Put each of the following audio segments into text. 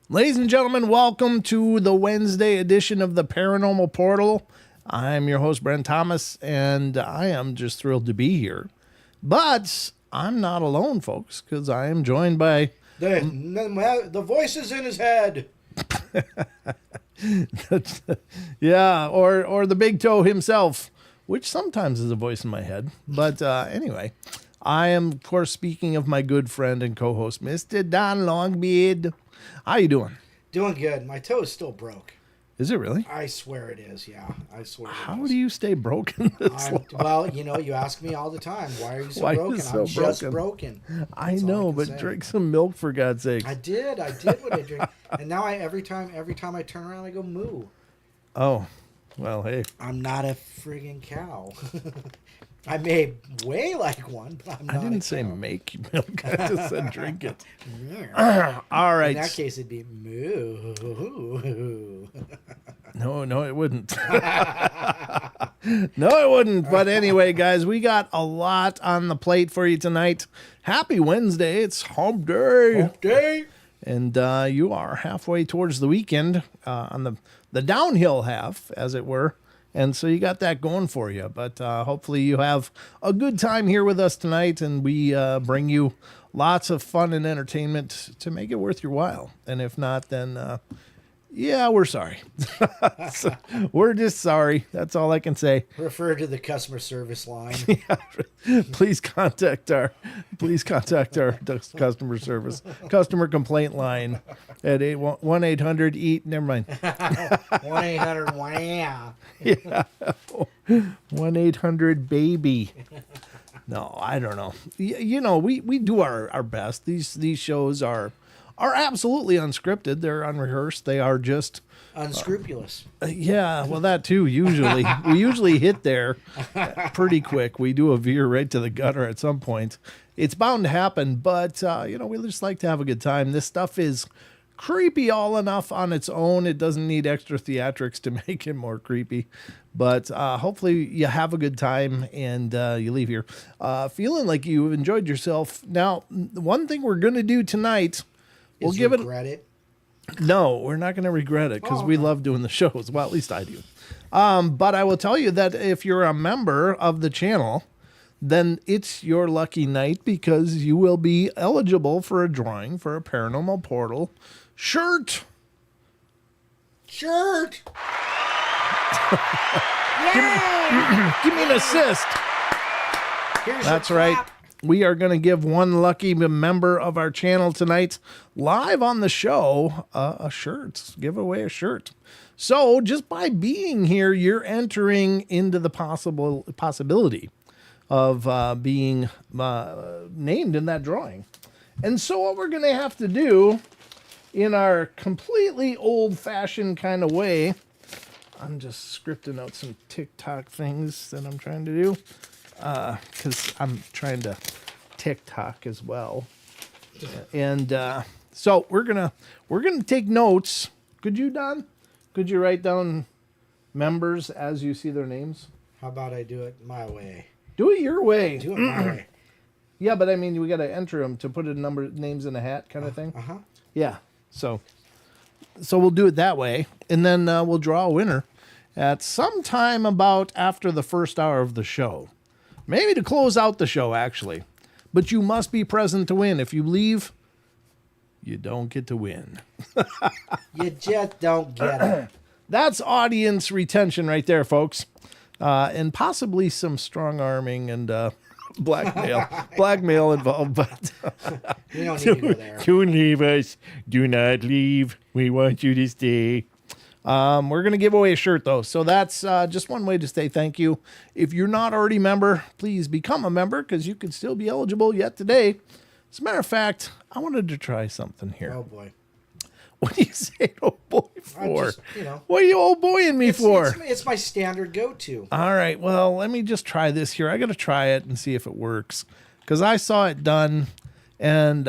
Ladies and gentlemen, welcome to the Wednesday edition of the Paranormal Portal. I'm your host, Brent Thomas, and I am just thrilled to be here. But I'm not alone, folks, because I am joined by... The voices in his head. yeah, or the Big Toe himself, which sometimes is a voice in my head. But anyway, I am, of course, speaking of my good friend and co-host, Mr. Don Longbeard. How you doing? Doing good. My toe is still broke. Is it really? I swear it is, yeah. I swear it is. How do you stay broken this long? Well, you ask me all the time, why are you so broken? I'm just broken. I know, but say. Drink some milk for God's sake. I did what I drink. And now every time I turn around, I go moo. Oh, well, hey. I'm not a friggin' cow. I may weigh like one, but I'm not. I didn't say make milk. I just said drink it. All right. In that case, it'd be moo. No, it wouldn't. No, it wouldn't. But anyway, guys, we got a lot on the plate for you tonight. Happy Wednesday. It's hump day. Hump day. And you are halfway towards the weekend on the downhill half, as it were. And so you got that going for you. But hopefully you have a good time here with us tonight, and we bring you lots of fun and entertainment to make it worth your while. And if not, then, yeah, we're sorry. So, we're just sorry. That's all I can say. Refer to the customer service line. Yeah, please contact our customer service customer complaint line at 1-800-EAT. Never mind. 1-800 wow. Yeah. 1-800-BABY. No, I don't know. We do our best. These shows are absolutely unscripted. They're unrehearsed. They are just unscrupulous. Yeah, well, that too. Usually, we usually hit there pretty quick. We do a veer right to the gutter at some point. It's bound to happen, but we just like to have a good time. This stuff is creepy all enough on its own. It doesn't need extra theatrics to make it more creepy. But hopefully you have a good time and you leave here feeling like you enjoyed yourself. Now, one thing we're going to do tonight. We'll give it. No, we're not going to regret it because we love doing the shows. Well, at least I do. But I will tell you that if you're a member of the channel, then it's your lucky night because you will be eligible for a drawing for a Paranormal Portal shirt. Give me an assist. That's right. We are going to give one lucky member of our channel tonight, live on the show, a shirt. Give away a shirt. So just by being here, you're entering into the possibility of being named in that drawing. And so what we're going to have to do in our completely old-fashioned kind of way, I'm just scripting out some TikTok things that I'm trying to do. Because I'm trying to TikTok as well, and so we're gonna take notes. Could you, Don? Could you write down members as you see their names? How about I do it my way? Do it your way. Do it my way. Yeah, but I mean, we got to enter them to put names in a hat, kind of thing. Yeah. So we'll do it that way, and then we'll draw a winner at some time about after the first hour of the show. Maybe to close out the show, actually. But you must be present to win. If you leave, you don't get to win. You just don't get it. That's audience retention right there, folks. And possibly some strong-arming and blackmail involved. But we don't need to go there. Don't leave us. Do not leave. We want you to stay. We're going to give away a shirt, though. So that's just one way to say thank you. If you're not already a member, please become a member because you could still be eligible yet today. As a matter of fact, I wanted to try something here. Oh, boy. What do you say oh boy for? What are you old boying me for? It's my standard go-to. All right. Well, let me just try this here. I got to try it and see if it works because I saw it done and,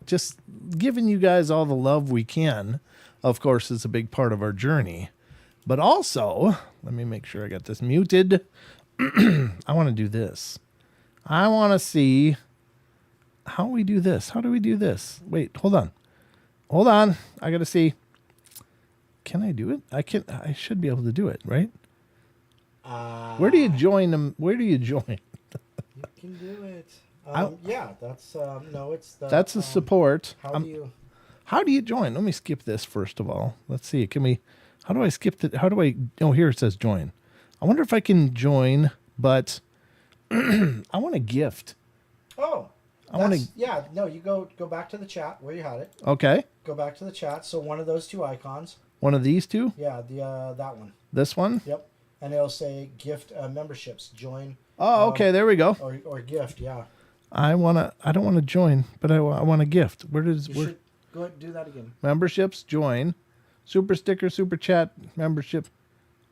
just giving you guys all the love we can. Of course, it's a big part of our journey. But also, let me make sure I got this muted. I want to do this. I want to see how we do this. How do we do this? Wait, hold on. Hold on. I got to see. Can I do it? I should be able to do it, right? Where do you join them? Where do you join? You can do it. Yeah, that's no, it's the. That's a support. How do you? Join? Let me skip this first of all. Let's see. Can we? How do I skip it? How do I? Oh, here it says join. I wonder if I can join, but I want a gift. Oh, yeah. No, you go back to the chat where you had it. Okay. Go back to the chat. So one of those two icons. One of these two? Yeah, that one. This one? Yep. And it'll say gift memberships. Join. Oh, okay. There we go. Or gift. Yeah. I don't want to join, but I want a gift. Where should go ahead and do that again. Memberships, join, super sticker, super chat, membership.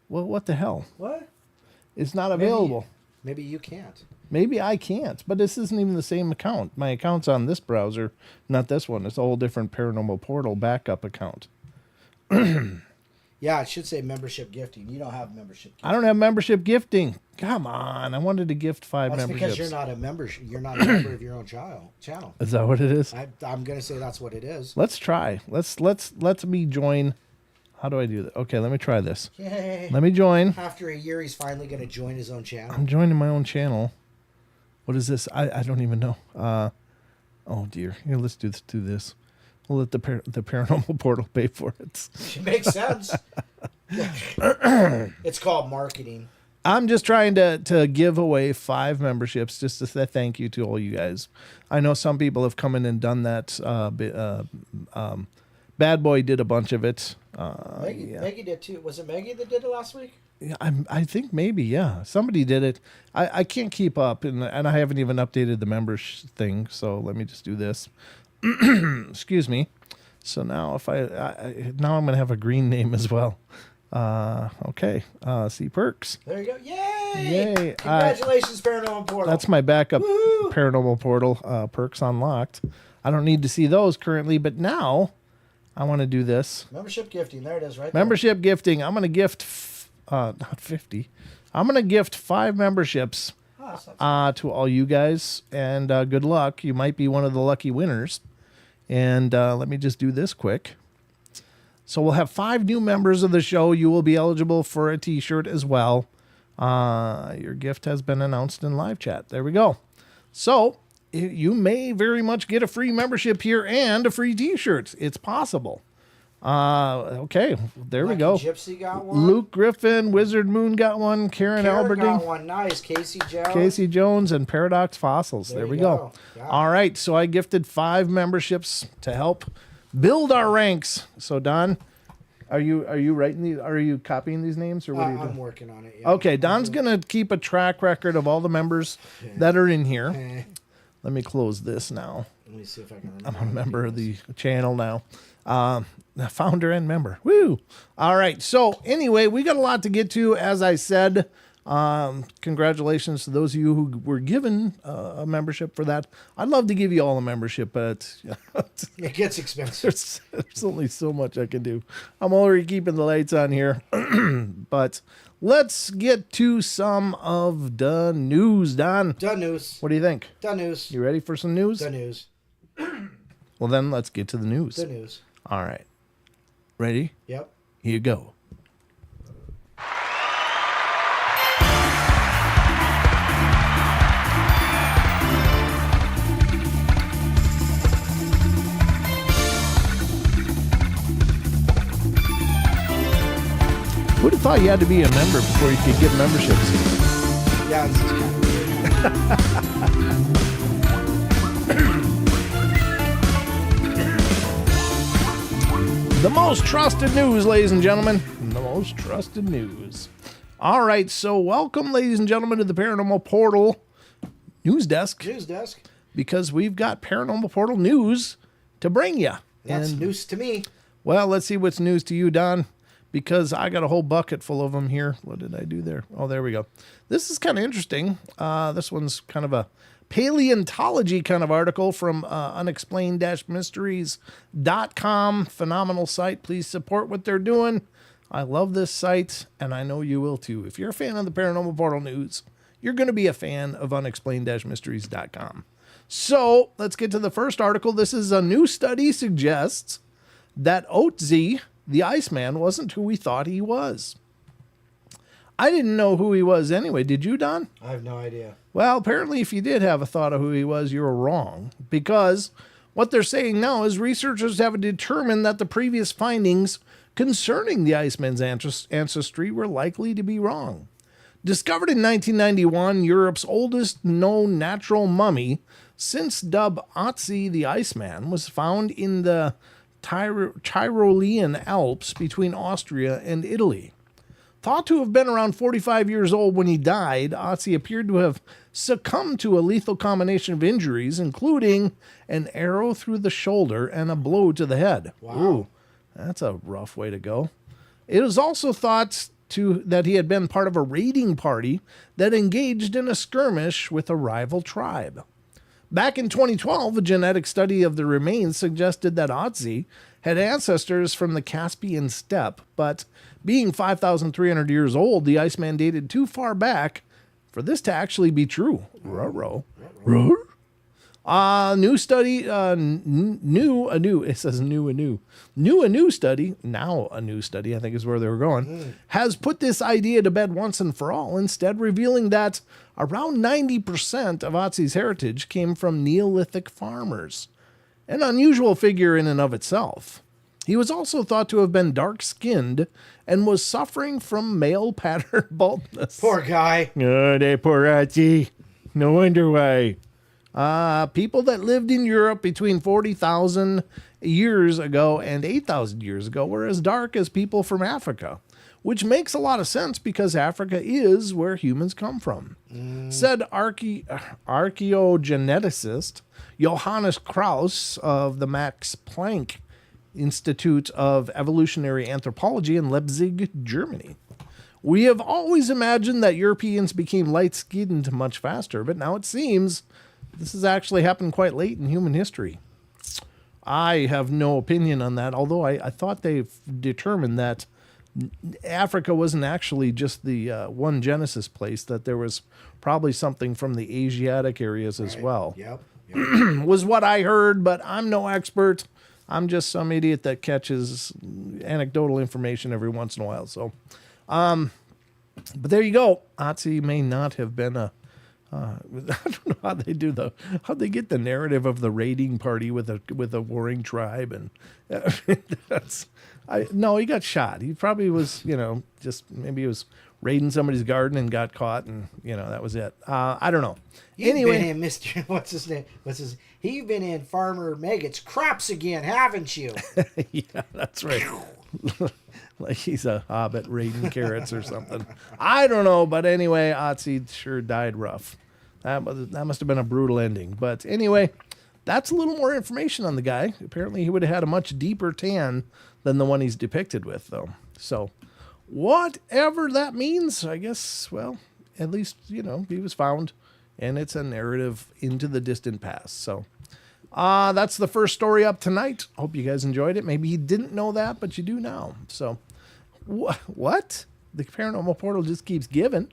Well, what the hell? What? It's not available. Maybe you can't. Maybe I can't, but this isn't even the same account. My account's on this browser, not this one. It's a whole different Paranormal Portal backup account. Yeah, it should say membership gifting. You don't have membership gifting. I don't have membership gifting. Come on. I wanted to gift 5 memberships. That's because you're not a member. You're not a member of your own channel. Is that what it is? I'm going to say that's what it is. Let's try. Let's me join. How do I do that? Okay, let me try this. Yay. Let me join. After a year, he's finally going to join his own channel. I'm joining my own channel. What is this? I don't even know. Oh, dear. Here, let's do this. We'll let the Paranormal Portal pay for it. It makes sense. It's called marketing. I'm just trying to give away 5 memberships just to say thank you to all you guys. I know some people have come in and done that. Bad Boy did a bunch of it. Maggie did too. Was it Maggie that did it last week? Yeah, I think maybe, yeah. Somebody did it. I can't keep up, and I haven't even updated the members thing, so let me just do this. Excuse me. So now if now I'm going to have a green name as well. Okay. See perks. There you go. Yay! Yay! Congratulations, Paranormal Portal. That's my backup. Woo-hoo! Paranormal Portal perks unlocked. I don't need to see those currently, but now I want to do this. Membership gifting. There it is, right Membership gifting. I'm going to gift, not 50. I'm going to gift 5 memberships to all you guys, and good luck. You might be one of the lucky winners. And let me just do this quick. So we'll have 5 new members of the show. You will be eligible for a t-shirt as well. Your gift has been announced in live chat. There we go. So you may very much get a free membership here and a free t-shirt. It's possible. Okay, there we go. Gypsy got one. Luke Griffin, Wizard Moon got one. Karen Alberding got one. Nice. Casey Jones and Paradox Fossils. There we go. Yeah. All right, so I gifted 5 memberships to help build our ranks. So Don, are you writing these? Are you copying these names, or what are you doing? I'm working on it. Yeah. Okay, Don's gonna keep a track record of all the members that are in here. Let me close this now. Let me see if I can remember. I'm a member of the channel now. Founder and member. Woo! All right. So anyway, we got a lot to get to. As I said, congratulations to those of you who were given a membership for that. I'd love to give you all a membership, but it gets expensive. There's only so much I can do. I'm already keeping the lights on here, but let's get to some of the news, Don. The news. What do you think? The news. You ready for some news? The news. Well, then let's get to the news. The news. All right. Ready? Yep. Here you go. Who'd have thought you had to be a member before you could get memberships? Yeah, this is kind of weird. The most trusted news, ladies and gentlemen. The most trusted news. All right, so welcome, ladies and gentlemen, to the Paranormal Portal News Desk. News Desk. Because we've got Paranormal Portal news to bring you. That's news to me. Well, let's see what's news to you, Don. Because I got a whole bucket full of them here. What did I do there? Oh, there we go. This is kind of interesting. This one's kind of a paleontology kind of article from unexplained-mysteries.com. Phenomenal site. Please support what they're doing. I love this site, and I know you will too. If you're a fan of the Paranormal Portal News, you're going to be a fan of unexplained-mysteries.com. So let's get to the first article. This is a new study suggests that Otzi, the Iceman, wasn't who we thought he was. I didn't know who he was anyway. Did you, Don? I have no idea. Well, apparently if you did have a thought of who he was, you were wrong. Because what they're saying now is researchers have determined that the previous findings concerning the Iceman's ancestry were likely to be wrong. Discovered in 1991, Europe's oldest known natural mummy, since dubbed Otzi the Iceman, was found in the Tyrolean Alps between Austria and Italy. Thought to have been around 45 years old when he died, Otzi appeared to have succumbed to a lethal combination of injuries, including an arrow through the shoulder and a blow to the head. Wow. Ooh, that's a rough way to go. It was also thought that he had been part of a raiding party that engaged in a skirmish with a rival tribe. Back in 2012, a genetic study of the remains suggested that Otzi had ancestors from the Caspian steppe, but being 5,300 years old, the Iceman dated too far back for this to actually be true. Ruh-roh. New study, new a new study, I think is where they were going, has put this idea to bed once and for all, instead revealing that around 90% of Otzi's heritage came from Neolithic farmers. An unusual figure in and of itself. He was also thought to have been dark-skinned and was suffering from male pattern baldness. Poor guy. Oh, that poor Otzi. No wonder why. People that lived in Europe between 40,000 years ago and 8,000 years ago were as dark as people from Africa, which makes a lot of sense because Africa is where humans come from. Said archaeogeneticist Johannes Krauss of the Max Planck Institute of Evolutionary Anthropology in Leipzig, Germany. We have always imagined that Europeans became light-skinned much faster, but now it seems this has actually happened quite late in human history. I have no opinion on that, although I thought they've determined that Africa wasn't actually just the one Genesis place, that there was probably something from the Asiatic areas as well. Yep. Was what I heard, but I'm no expert. I'm just some idiot that catches anecdotal information every once in a while. So, but there you go. Otzi may not have been a. I don't know how they do how they get the narrative of the raiding party with a warring tribe, and no, he got shot. He probably was, just maybe he was raiding somebody's garden and got caught, and that was it. I don't know. You've Anyway, been in Mr. What's his name? You've been in Farmer Maggot's crops again, haven't you? Yeah, that's right. Like he's a hobbit raiding carrots or something. I don't know, but anyway, Otzi sure died rough. That must have been a brutal ending. But anyway, that's a little more information on the guy. Apparently, he would have had a much deeper tan than the one he's depicted with, though. So, whatever that means, I guess, well, at least, he was found, and it's a narrative into the distant past. So, that's the first story up tonight. Hope you guys enjoyed it. Maybe you didn't know that, but you do now. So, what? The Paranormal Portal just keeps giving.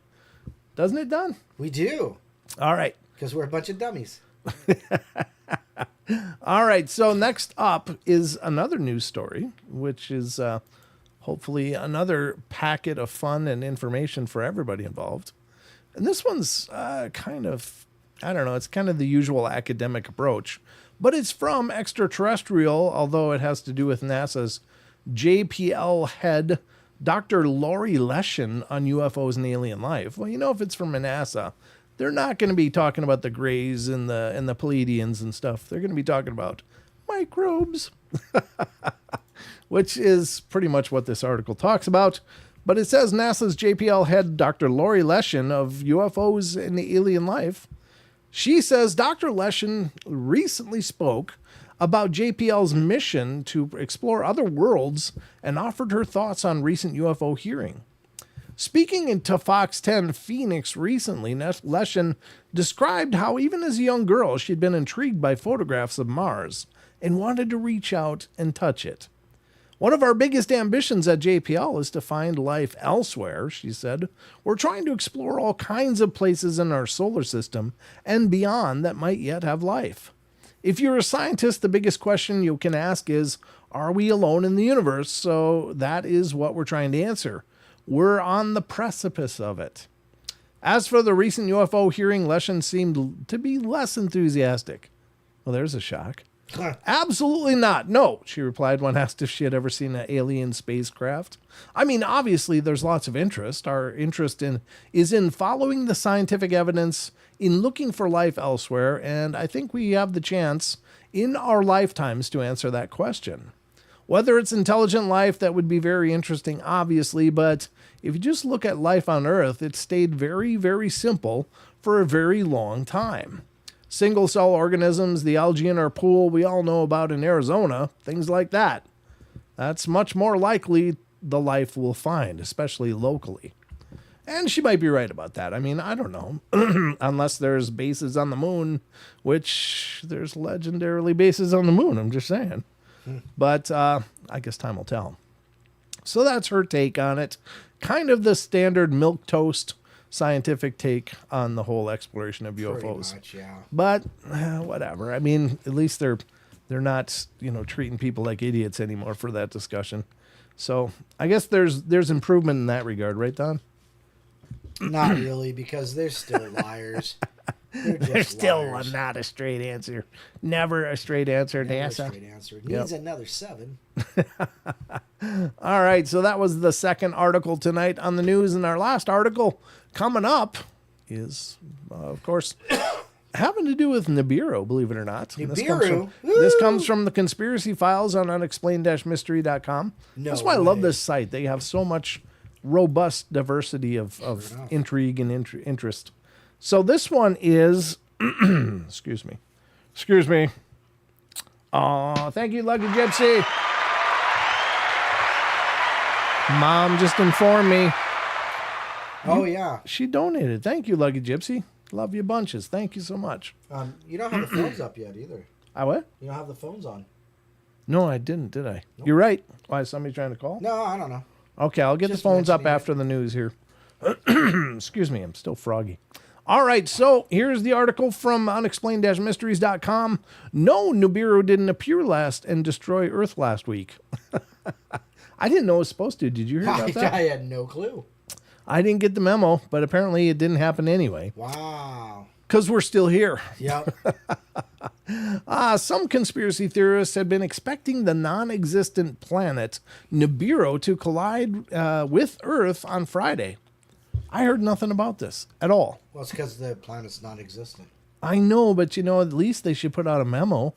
Doesn't it, Don? We do. All right. Because we're a bunch of dummies. All right. So next up is another news story, which is hopefully another packet of fun and information for everybody involved. And this one's kind of, I don't know, it's kind of the usual academic approach, but it's from extraterrestrial, although it has to do with NASA's JPL head, Dr. Lori Leshin, on UFOs and alien life. Well, if it's from NASA, they're not going to be talking about the Greys and the Pleiadians and stuff. They're going to be talking about microbes, which is pretty much what this article talks about. But it says NASA's JPL head, Dr. Lori Leshin, of UFOs and alien life. She says Dr. Leshin recently spoke about JPL's mission to explore other worlds and offered her thoughts on recent UFO hearing. Speaking to Fox 10 Phoenix recently, Leshin described how even as a young girl, she'd been intrigued by photographs of Mars and wanted to reach out and touch it. One of our biggest ambitions at JPL is to find life elsewhere, she said. We're trying to explore all kinds of places in our solar system and beyond that might yet have life. If you're a scientist, the biggest question you can ask is, are we alone in the universe? So that is what we're trying to answer. We're on the precipice of it. As for the recent UFO hearing, Leshin seemed to be less enthusiastic. Well, there's a shock. Absolutely not. No, she replied when asked if she had ever seen an alien spacecraft. I mean, obviously, there's lots of interest. Our interest is in following the scientific evidence, in looking for life elsewhere, and I think we have the chance in our lifetimes to answer that question. Whether it's intelligent life, that would be very interesting, obviously, but if you just look at life on Earth, it stayed very, very simple for a very long time. Single-cell organisms, the algae in our pool we all know about in Arizona, things like that. That's much more likely the life we'll find, especially locally. And she might be right about that. I mean, I don't know. Unless there's bases on the moon, which there's legendarily bases on the moon, I'm just saying. But I guess time will tell. So that's her take on it. Kind of the standard milquetoast scientific take on the whole exploration of UFOs. Pretty much, yeah. But whatever. I mean, at least they're not, treating people like idiots anymore for that discussion. So I guess there's improvement in that regard, right, Don? Not really, because they're still liars. There's still liars. not a straight answer. Never a straight answer, Never a NASA. straight answer. It needs another 7. All right, so that was the second article tonight on the news, and our last article coming up is, of course, having to do with Nibiru, believe it or not. Nibiru? This comes from the Conspiracy Files on unexplained-mystery.com. No That's why I love way. this site. They have so much robust diversity of intrigue and interest. So this one is, excuse me. Oh, thank you, Lucky Gypsy. Mom just informed me. Oh, yeah. She donated. Thank you, Lucky Gypsy. Love you bunches. Thank you so much. You don't have the phones up yet either. I what? You don't have the phones on. No, I didn't, did I? Nope. You're right. Why, is somebody trying to call? No, I don't know. Okay, I'll get Just the phones up mentioning it. after the news here. Excuse me, I'm still froggy. All right, so here's the article from unexplained-mysteries.com. No, Nibiru didn't appear last and destroy Earth last week. I didn't know it was supposed to. Did you hear about that? I had no clue. I didn't get the memo, but apparently it didn't happen anyway. Wow. Because we're still here. Yep. Some conspiracy theorists had been expecting the non-existent planet Nibiru to collide with Earth on Friday. I heard nothing about this at all. Well, it's because the planet's non-existent. I know, but at least they should put out a memo.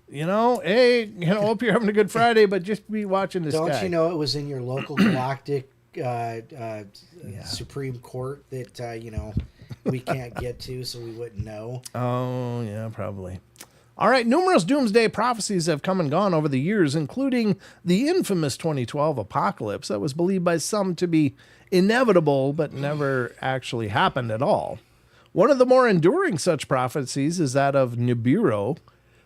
Hey, hope you're having a good Friday, but just be watching this guy. Don't you know it was in your local galactic Supreme Court that, we can't get to, so we wouldn't know? Oh, yeah, probably. All right, numerous doomsday prophecies have come and gone over the years, including the infamous 2012 apocalypse that was believed by some to be inevitable, but never actually happened at all. One of the more enduring such prophecies is that of Nibiru,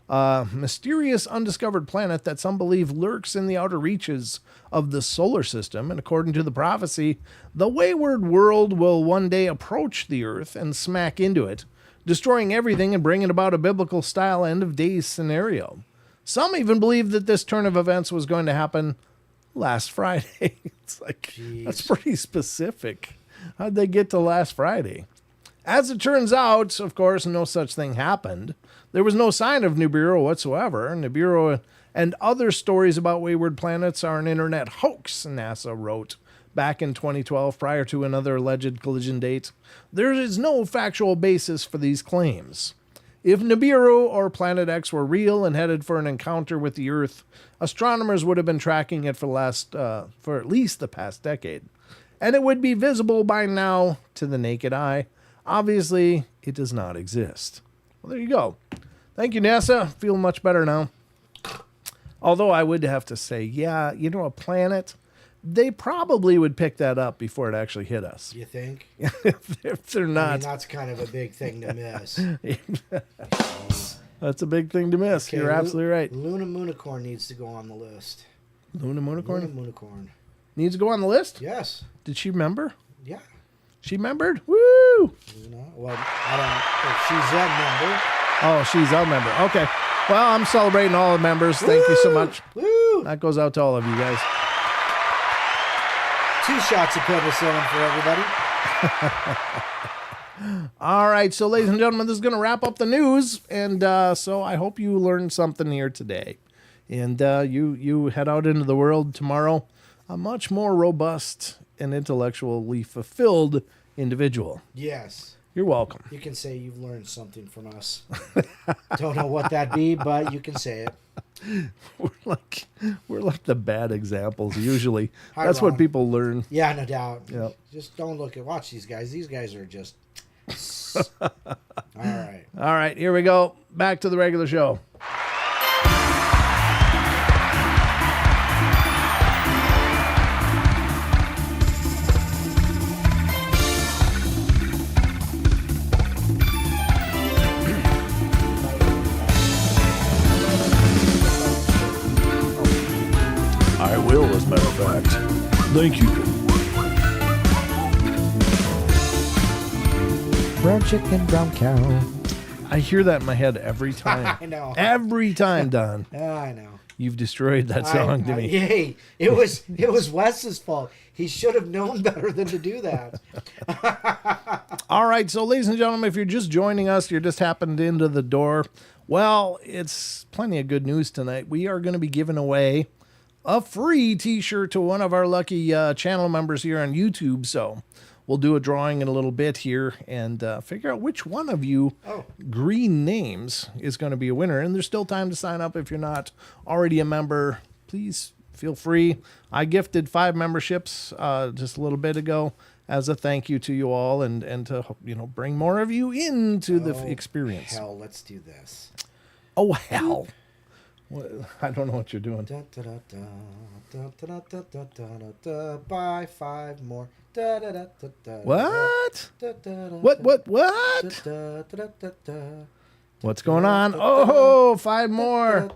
a mysterious undiscovered planet that some believe lurks in the outer reaches of the solar system. And according to the prophecy, the wayward world will one day approach the Earth and smack into it, destroying everything and bringing about a biblical-style end-of-days scenario. Some even believe that this turn of events was going to happen last Friday. It's like, Jeez. That's pretty specific. How'd they get to last Friday? As it turns out, of course, no such thing happened. There was no sign of Nibiru whatsoever. Nibiru and other stories about wayward planets are an internet hoax, NASA wrote back in 2012 prior to another alleged collision date. There is no factual basis for these claims. If Nibiru or Planet X were real and headed for an encounter with the Earth, astronomers would have been tracking it for at least the past decade. And it would be visible by now to the naked eye. Obviously, it does not exist. Well, there you go. Thank you, NASA. Feel much better now. Although I would have to say, yeah, a planet, they probably would pick that up before it actually hit us. You think? If they're not. I mean, that's kind of a big thing to miss. That's a big thing to miss. Okay, You're absolutely right. Luna Moonicorn needs to go on the list. Luna Moonicorn Luna Moonicorn. needs to go on the list? Yes. Did she remember? Yeah. She remembered? Woo! Luna. Well, I don't know if she's a member. Oh, she's a member. Okay. Well, I'm celebrating all the members. Thank you so much. Woo! That goes out to all of you guys. 2 shots of penicillin for everybody. All right, so ladies and gentlemen, this is going to wrap up the news, and so I hope you learned something here today, and you head out into the world tomorrow a much more robust and intellectually fulfilled individual. Yes. You're welcome. You can say you've learned something from us. Don't know what that be, but you can say it. We're like the bad examples usually. Hi, That's Ron. what people learn. Yeah, no doubt. Yep. Just don't watch these guys. These guys are just... All right. All right, here we go. Back to the regular show. I will, as a matter of fact. Thank you. Brown chicken, brown cow. I hear that in my head every time. I know. Every time, Don. I know. You've destroyed that song to me. Yay. It was Wes's fault. He should have known better than to do that. All right, so ladies and gentlemen, if you're just joining us, you're just happened into the door, well, it's plenty of good news tonight. We are going to be giving away a free t-shirt to one of our lucky channel members here on YouTube, so we'll do a drawing in a little bit here and figure out which one of you green names is going to be a winner. And there's still time to sign up if you're not already a member. Please feel free. I gifted 5 memberships just a little bit ago as a thank you to you all and to bring more of you into the experience. Hell, let's do this. Oh, hell. I don't know what you're doing. Buy 5 more. What? What? What's going on? Oh, 5 more.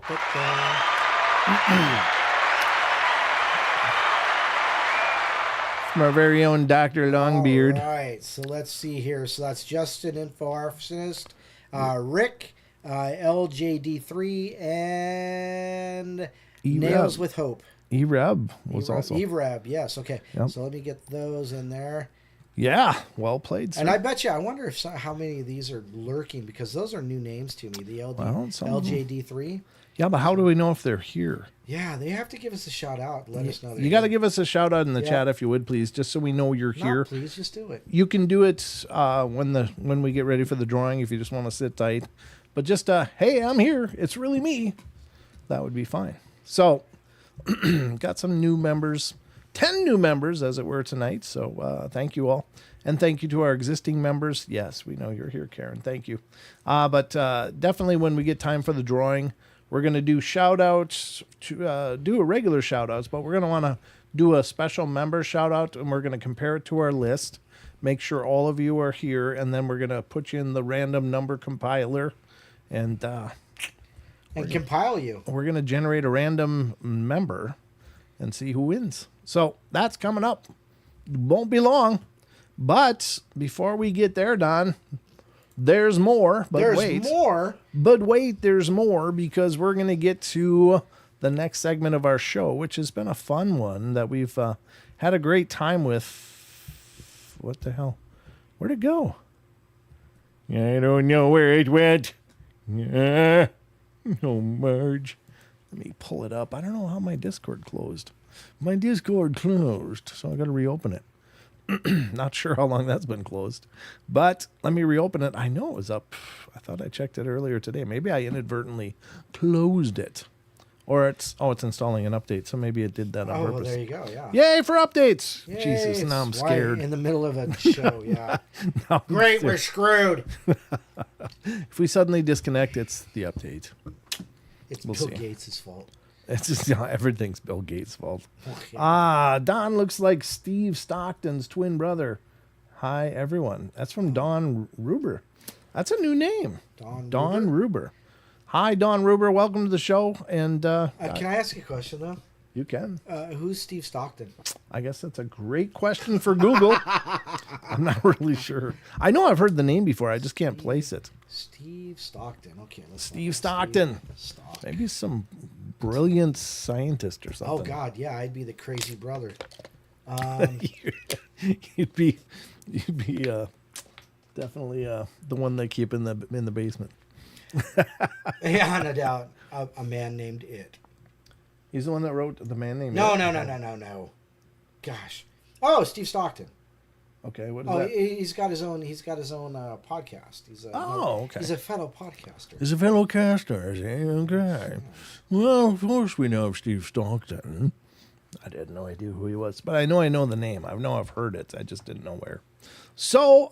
From our very own Dr. Longbeard. All right, so let's see here. So that's Justin, Info Arsonist, Rick, LJD3, and Nails with Hope. E-Reb was also. E-Reb, yes. Okay. Yep. So let me get those in there. Yeah, well played, sir. And I bet you, I wonder if how many of these are lurking, because those are new names to me. The LJD3. Yeah, but how do we know if they're here? Yeah, they have to give us a shout out. Let us know. You got to give us a shout out in the chat if you would, please, just so we know you're here. Please, just do it. You can do it when we get ready for the drawing if you just want to sit tight. But just, hey, I'm here. It's really me. That would be fine. So, got some new members. 10 new members, as it were, tonight. So thank you all. And thank you to our existing members. Yes, we know you're here, Karen. Thank you. But definitely when we get time for the drawing, we're going to do shout-outs, do a regular shout-outs, but we're going to want to do a special member shout-out, and we're going to compare it to our list, make sure all of you are here, and then we're going to put you in the random number compiler, and compile you. We're going to generate a random member and see who wins. So that's coming up. Won't be long. But before we get there, Don, there's more. But there's more. But wait, there's more, because we're going to get to the next segment of our show, which has been a fun one that we've had a great time with. What the hell? Where'd it go? I don't know where it went. Oh, Marge. Let me pull it up. I don't know how my Discord closed. My Discord closed, so I got to reopen it. Not sure how long that's been closed, but let me reopen it. I know it was up. I thought I checked it earlier today. Maybe I inadvertently closed it, or it's installing an update. So maybe it did that on purpose. Oh, there you go. Yeah. Yay for updates! Yay, Jesus, now I'm scared. In the middle of a show, yeah. Great, we're screwed. If we suddenly disconnect, it's the update. It's Bill Gates' fault. It's just everything's Bill Gates' fault. Okay. Don looks like Steve Stockton's twin brother. Hi, everyone. That's from Don Ruber. That's a new name. Don Ruber. Hi, Don Ruber. Welcome to the show. And can I ask you a question, though? You can. Who's Steve Stockton? I guess that's a great question for Google. I'm not really sure. I know I've heard the name before. I just can't place it. Steve Stockton. Okay, let's Steve Stockton. Maybe some brilliant scientist or something. Oh God, yeah, I'd be the crazy brother. You'd be definitely the one they keep in the basement. Yeah, no doubt. A man named It. He's the one that wrote The Man Named No. It? Gosh. Oh, Steve Stockton. Okay, what is that? He's got his own. He's got his own podcast. Okay. He's a fellow podcaster. He's a fellow caster, is he? Okay. Well, of course we know of Steve Stockton. I had no idea who he was, but I know the name. I know I've heard it. I just didn't know where. So,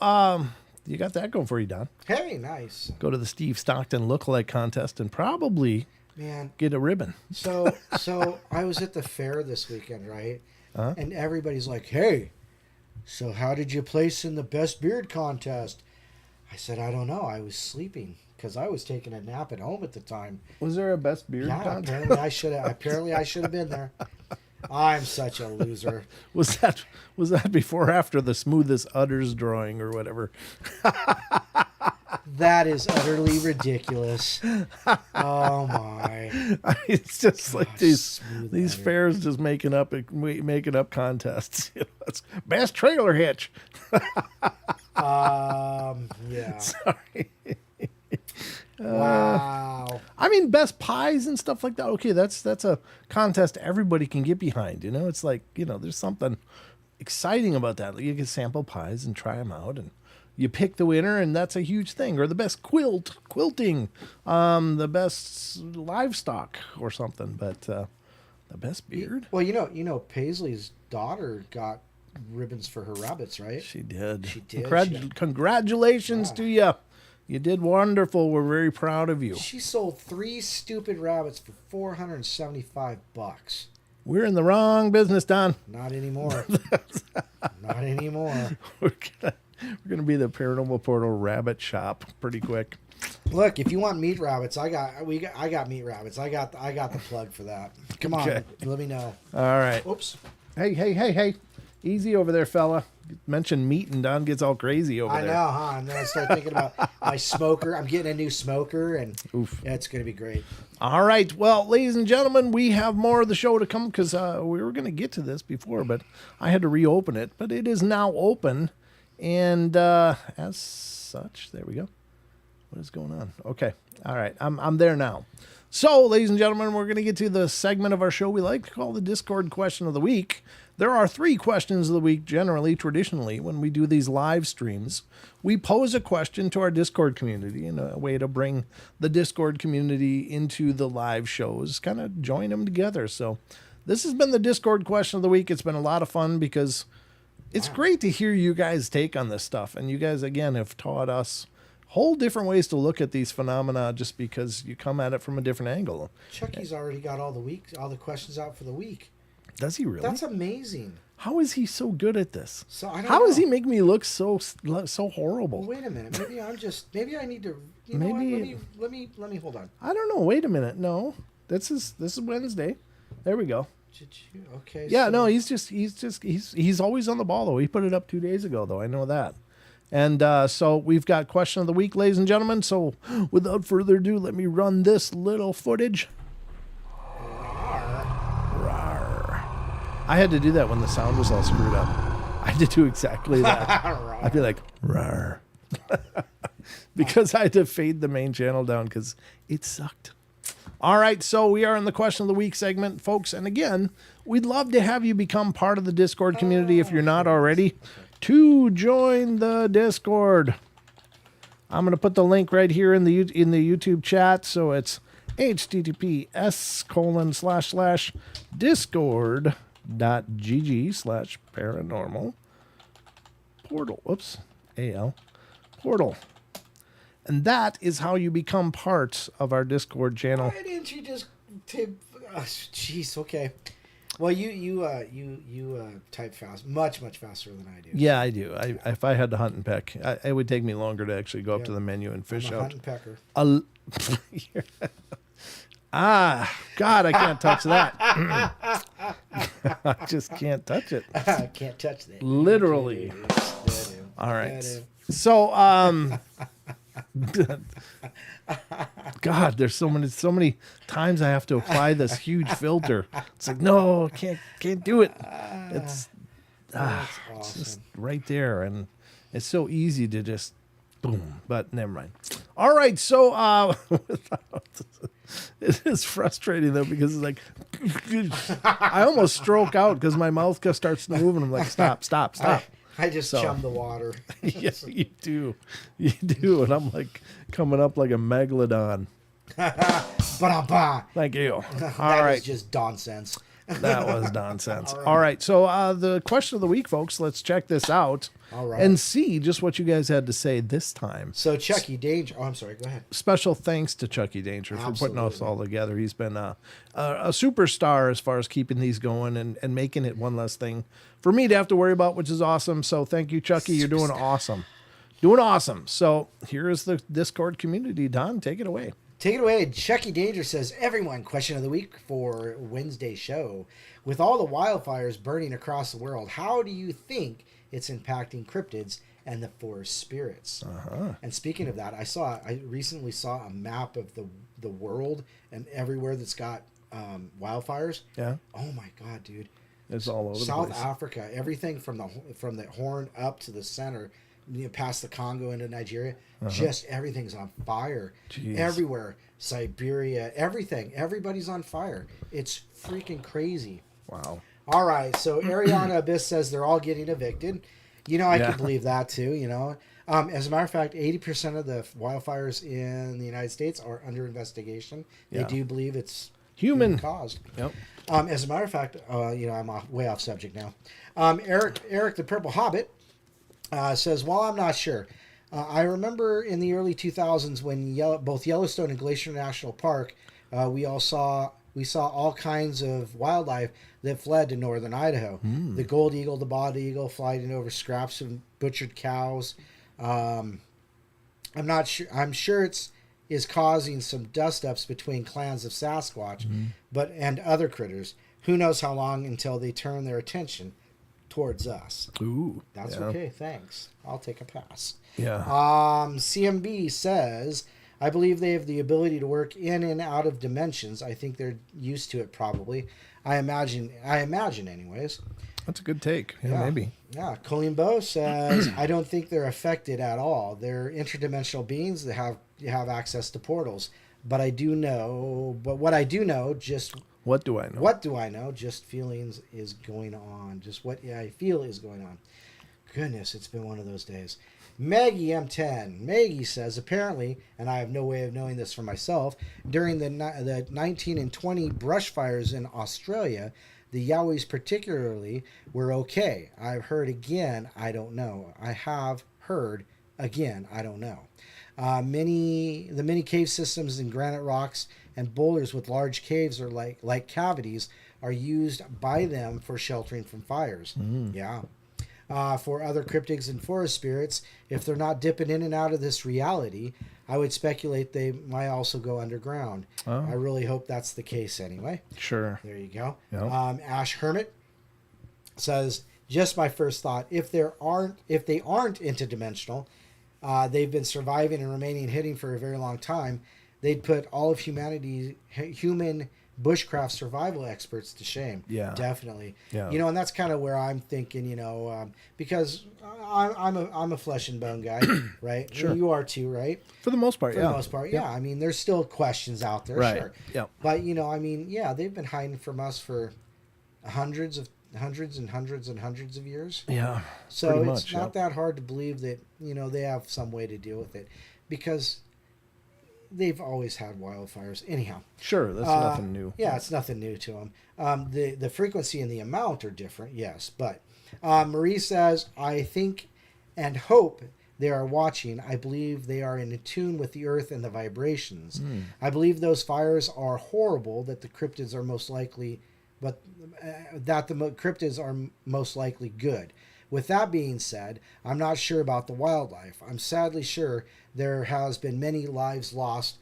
you got that going for you, Don. Hey, nice. Go to the Steve Stockton lookalike contest and probably get a ribbon. So I was at the fair this weekend, right? And everybody's like, "Hey, so how did you place in the best beard contest?" I said, "I don't know. I was sleeping because I was taking a nap at home at the time." Was there a best beard Yeah, contest? apparently I should have been there. I'm such a loser. Was that before or after the smoothest udders drawing or whatever? That is utterly ridiculous. Oh my! It's just like these udders. fairs just making up contests. It's best trailer hitch. Yeah. Sorry. Wow. I mean, best pies and stuff like that. Okay, that's a contest everybody can get behind. It's like there's something exciting about that. Like you can sample pies and try them out, and you pick the winner, and that's a huge thing. Or the best quilting, the best livestock or something. But the best beard. Well, Paisley's daughter got ribbons for her rabbits, right? She did. She did. Congratulations to you. You did wonderful. We're very proud of you. She sold 3 stupid rabbits for $475. We're in the wrong business, Don. Not anymore. Not anymore. We're gonna be the Paranormal Portal rabbit shop pretty quick. Look, if you want meat rabbits, I got meat rabbits. I got the plug for that. Come on, let me know. All right. Oops. Hey. Easy over there, fella. Mention meat and Don gets all crazy over there. I know, huh? And then I start thinking about my smoker. I'm getting a new smoker, and it's going to be great. All right. Well, ladies and gentlemen, we have more of the show to come because we were going to get to this before, but I had to reopen it. But it is now open, and as such, there we go. What is going on? Okay. All right. I'm there now. So, ladies and gentlemen, we're going to get to the segment of our show we like to call the Discord Question of the Week. There are 3 questions of the week, traditionally, when we do these live streams. We pose a question to our Discord community in a way to bring the Discord community into the live shows, kind of join them together. So this has been the Discord Question of the Week. It's been a lot of fun because it's great to hear you guys' take on this stuff. And you guys, again, have taught us whole different ways to look at these phenomena just because you come at it from a different angle. Chucky's already got all the questions out for the week. Does he really? That's amazing. How is he so good at this? So I don't How know. does he make me look so horrible? Well, wait a minute. Maybe I need to. Know what? Let me hold on. I don't know. Wait a minute. No, this is Wednesday. There we go. Okay. Yeah. So no. He's always on the ball though. He put it up 2 days ago though. I know that. And so we've got question of the week, ladies and gentlemen. So without further ado, let me run this little footage. I had to do that when the sound was all screwed up. I had to do exactly that. I'd be like, rawr. Because I had to fade the main channel down because it sucked. All right, so we are in the question of the week segment, folks. And again, we'd love to have you become part of the Discord community if you're not already. To join the Discord, I'm going to put the link right here in the YouTube chat. So it's https://discord.gg/paranormal portal. Whoops, AL portal. And that is how you become part of our Discord channel. Why didn't you just jeez, okay. Well, you type fast, much faster than I do. Yeah, I do. If I had to hunt and peck, it would take me longer to actually go up to the menu and fish I'm a out. hunt and pecker. God, I can't touch that. I just can't touch it. I can't touch that. Literally. All right. So, God, there's so many times I have to apply this huge filter. It's like, no, can't do it. It's it's just right there, and it's so easy to just boom. But never mind. All right, so it is frustrating though, because it's like I almost stroke out because my mouth just starts to move, and I'm like, stop. I just chum the water. Yes, you do, and I'm like coming up like a megalodon. Ba-da-ba. Thank you. All That right. was just nonsense. That was nonsense. All right. So the question of the week, folks, let's check this out. All right. And see just what you guys had to say this time. So Chucky Danger. Oh, I'm sorry. Go ahead. Special thanks to Chucky Danger for putting us Absolutely. all together. He's been a superstar as far as keeping these going and making it one less thing for me to have to worry about, which is awesome. So thank you, Chucky. You're doing awesome. Doing awesome. So here is the Discord community. Don, take it away. Take it away. Chucky Danger says, everyone, question of the week for Wednesday show. With all the wildfires burning across the world, how do you think it's impacting cryptids and the forest spirits? And speaking of that, I recently saw a map of the world and everywhere that's got wildfires. Yeah. Oh my God, dude. It's all over the South place. Africa, everything from the Horn up to the center, past the Congo into Nigeria, just everything's on fire. Jeez. Everywhere. Siberia, everything. Everybody's on fire. It's freaking crazy. Wow. All right, so Ariana Abyss says they're all getting evicted. I can believe that too, As a matter of fact, 80% of the wildfires in the United States are under investigation. They do believe it's human caused. Yep. As a matter of fact, I'm way off subject now. Eric the Purple Hobbit says, well, I'm not sure. I remember in the early 2000s when both Yellowstone and Glacier National Park, we saw all kinds of wildlife that fled to northern Idaho. The gold eagle, the bald eagle, flying over scraps of butchered cows. I'm not sure. I'm sure is causing some dust-ups between clans of Sasquatch, and other critters. Who knows how long until they turn their attention towards us. Ooh. That's okay. Thanks. I'll take a pass. Yeah. CMB says, I believe they have the ability to work in and out of dimensions. I think they're used to it probably. I imagine anyways. That's a good take. Yeah, maybe. Yeah. Colleen Bow says, I don't think they're affected at all. They're interdimensional beings that have access to portals. But what I do know, what do I know? What do I know? Just feelings is going on. Just what I feel is going on. Goodness, it's been one of those days. Maggie M10. Maggie says, apparently, and I have no way of knowing this for myself, during the 19 and 20 brush fires in Australia, the Yowies particularly were okay. I've heard again, I don't know. I have heard again, I don't know. The many cave systems in granite rocks and boulders with large caves or like cavities are used by them for sheltering from fires. Yeah. For other cryptids and forest spirits, if they're not dipping in and out of this reality, I would speculate they might also go underground. Oh. I really hope that's the case anyway. Sure. There you go. Yep. Ash Hermit says, just my first thought, if they aren't interdimensional, they've been surviving and remaining hidden for a very long time, they'd put all of human bushcraft survival experts to shame. Yeah, definitely. Yeah, and that's kind of where I'm thinking. Because I'm a flesh and bone guy, right? Sure. You are too, right? For the most part, For the most part, yeah. I mean, there's still questions out there, right. Sure. Yeah. But they've been hiding from us for hundreds and hundreds of years. Yeah. So it's not that hard to believe that they have some way to deal with it, because they've always had wildfires. Anyhow. Sure, that's nothing new. Yeah, it's nothing new to them. The frequency and the amount are different, yes. But Marie says, I think and hope they are watching. I believe they are in tune with the earth and the vibrations. I believe those fires are horrible, that the cryptids are most likely, but that the cryptids are most likely good. With that being said, I'm not sure about the wildlife. I'm sadly sure there has been many lives lost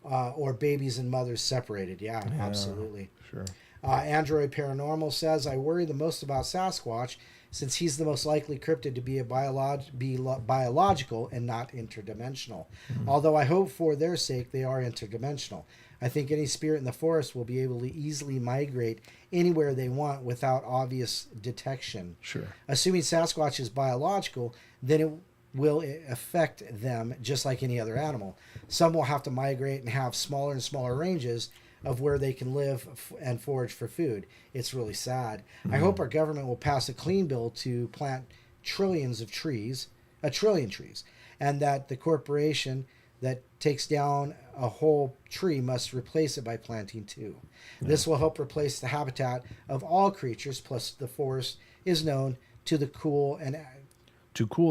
or babies and mothers separated. Yeah, absolutely. Sure. Android Paranormal says, I worry the most about Sasquatch since he's the most likely cryptid to be biological and not interdimensional. Although I hope for their sake they are interdimensional. I think any spirit in the forest will be able to easily migrate anywhere they want without obvious detection. Sure. Assuming Sasquatch is biological, then it will affect them just like any other animal. Some will have to migrate and have smaller and smaller ranges of where they can live and forage for food. It's really sad. I hope our government will pass a clean bill to plant trillions of trees, a trillion trees, and that the corporation that takes down a whole tree must replace it by planting two. This will help replace the habitat of all creatures, plus the forest is known to cool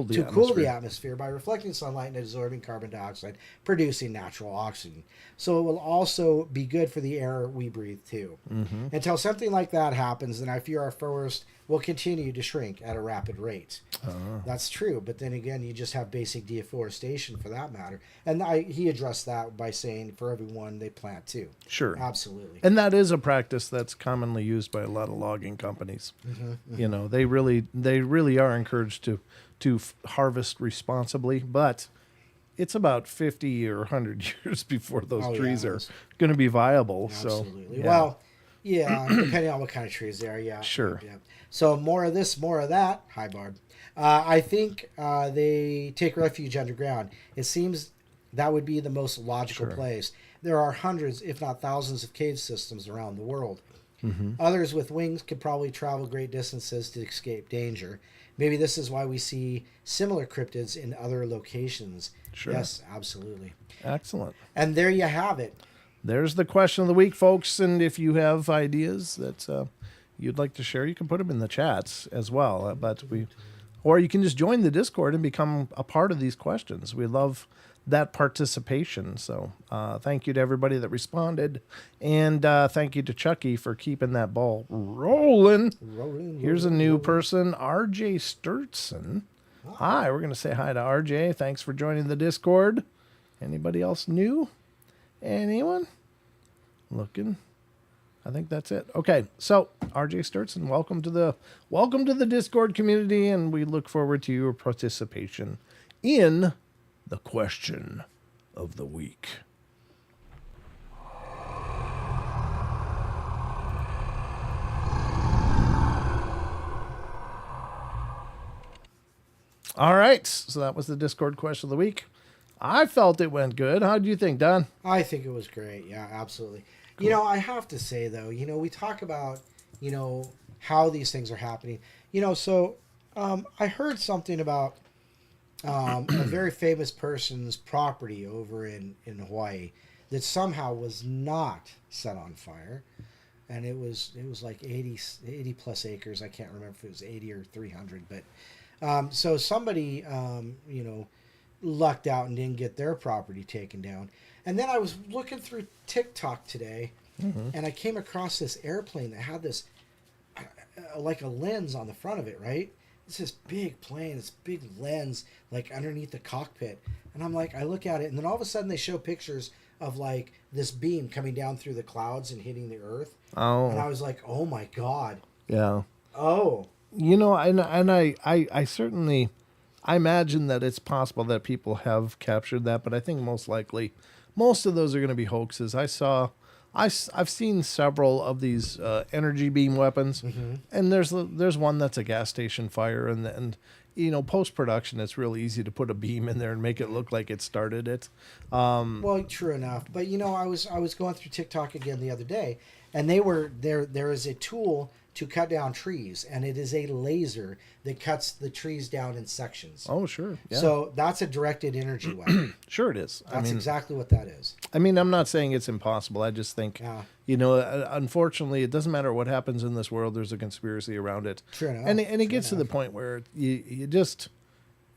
the atmosphere by reflecting sunlight and absorbing carbon dioxide, producing natural oxygen. So it will also be good for the air we breathe too. Until something like that happens, then I fear our forest will continue to shrink at a rapid rate. That's true, but then again, you just have basic deforestation for that matter. And he addressed that by saying for everyone they plant two. Sure. Absolutely. And that is a practice that's commonly used by a lot of logging companies. You know, they really are encouraged to harvest responsibly, but it's about 50 or 100 years before those trees are going to be viable. Absolutely. So, Well, yeah, depending on what kind of trees they are, yeah. Sure. Yeah. So more of this, more of that. Hi, Barb. I think they take refuge underground. It seems that would be the most logical place. There are hundreds, if not thousands, of cave systems around the world. Others with wings could probably travel great distances to escape danger. Maybe this is why we see similar cryptids in other locations. Sure. Yes, absolutely. Excellent. And there you have it. There's the question of the week, folks. And if you have ideas that you'd like to share, you can put them in the chats as well. Or you can just join the Discord and become a part of these questions. We love that participation. So thank you to everybody that responded. And thank you to Chucky for keeping that ball rolling. Here's a new person, RJ Sturtson. Hi, we're going to say hi to RJ. Thanks for joining the Discord. Anybody else new? Anyone? Looking. I think that's it. Okay, so RJ Sturtson, welcome to the Discord community, and we look forward to your participation in the question of the week. All right, so that was the Discord question of the week. I felt it went good. How do you think, Don? I think it was great. Yeah, absolutely. Cool. You know, I have to say, though, we talk about, how these things are happening. So I heard something about a very famous person's property over in Hawaii that somehow was not set on fire. And it was like 80 plus acres. I can't remember if it was 80 or 300. But so somebody, lucked out and didn't get their property taken down. And then I was looking through TikTok today, and I came across this airplane that had this, like a lens on the front of it, right? It's this big plane, this big lens, like underneath the cockpit. And I'm like, I look at it, and then all of a sudden they show pictures of like this beam coming down through the clouds and hitting the earth. Oh. And I was like, oh my God. Yeah. Oh. I certainly, I imagine that it's possible that people have captured that, but I think most likely, most of those are going to be hoaxes. I've seen several of these energy beam weapons, and there's one that's a gas station fire, and post production it's really easy to put a beam in there and make it look like it started it. Well, true enough, but I was going through TikTok again the other day, and there is a tool to cut down trees, and it is a laser that cuts the trees down in sections. Oh, sure. Yeah. So that's a directed energy weapon. Sure it is. That's exactly what that is. I mean, I'm not saying it's impossible. I just think, unfortunately, it doesn't matter what happens in this world. There's a conspiracy around it. True enough. And it gets to the point where you just,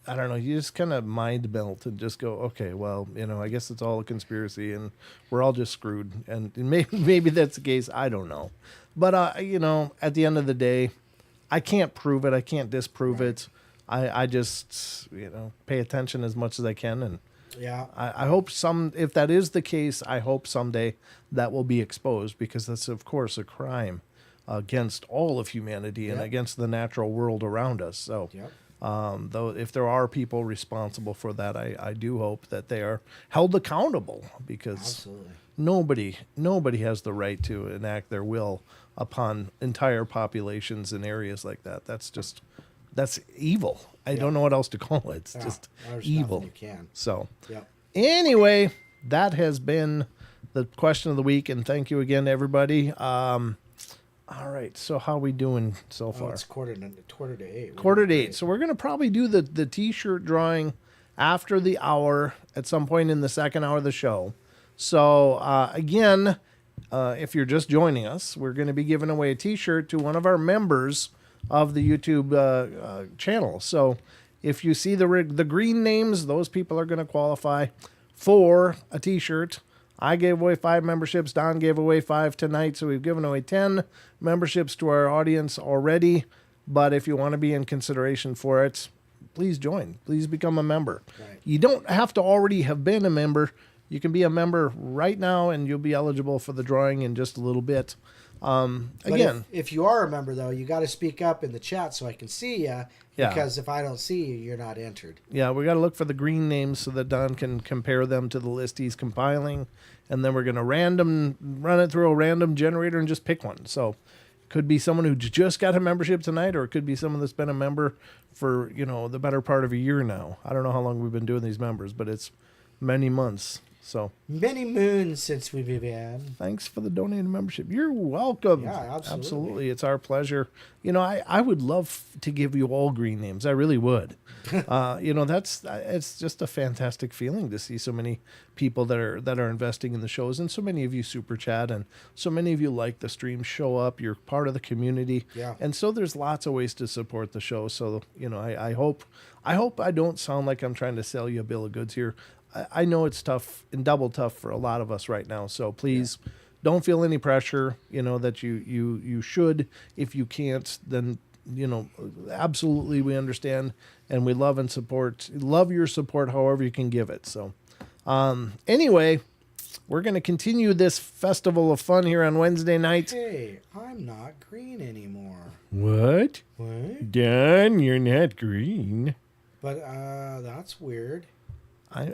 I don't know, you just kind of mind melt and just go, okay, well, I guess it's all a conspiracy and we're all just screwed. And maybe that's the case. I don't know. But, at the end of the day, I can't prove it. I can't disprove it. I just, pay attention as much as I can. And Yeah. I hope if that is the case, I hope someday that will be exposed, because that's, of course, a crime against all of humanity and against the natural world around us. So, though, if there are people responsible for that, I do hope that they are held accountable, because nobody has the right to enact their will upon entire populations in areas like that. That's evil. I don't know what else to call it. It's just evil. You can. So, anyway, that has been the question of the week, and thank you again to everybody. All right, so how are we doing so far? It's quarter to 8. Quarter to 8. So we're going to probably do the T-shirt drawing after the hour at some point in the second hour of the show. So, again, if you're just joining us, we're going to be giving away a T-shirt to one of our members of the YouTube channel. So if you see the green names, those people are going to qualify for a T-shirt. I gave away 5 memberships. Don gave away 5 tonight. So we've given away 10 memberships to our audience already. But if you want to be in consideration for it, please join. Please become a member. Right. You don't have to already have been a member. You can be a member right now, and you'll be eligible for the drawing in just a little bit. Again, if you are a member, though, you got to speak up in the chat so I can see you. Yeah. Because if I don't see you, you're not entered. Yeah, we got to look for the green names so that Don can compare them to the list he's compiling, and then we're going to run it through a random generator and just pick one. So it could be someone who just got a membership tonight, or it could be someone that's been a member for, the better part of a year now. I don't know how long we've been doing these members, but it's many months. So many moons since we began. Thanks for the donated membership. You're welcome. Yeah, absolutely. It's our pleasure. I would love to give you all green names. I really would. It's just a fantastic feeling to see so many people that are investing in the shows, and so many of you super chat, and so many of you like the stream, show up. You're part of the community. Yeah. And so there's lots of ways to support the show. So, I hope I don't sound like I'm trying to sell you a bill of goods here. I know it's tough and double tough for a lot of us right now. So please don't feel any pressure, that you should. If you can't, then, absolutely we understand, and we love your support however you can give it. So anyway, we're going to continue this festival of fun here on Wednesday night. Hey, I'm not green anymore. What? Don, you're not green. But that's weird.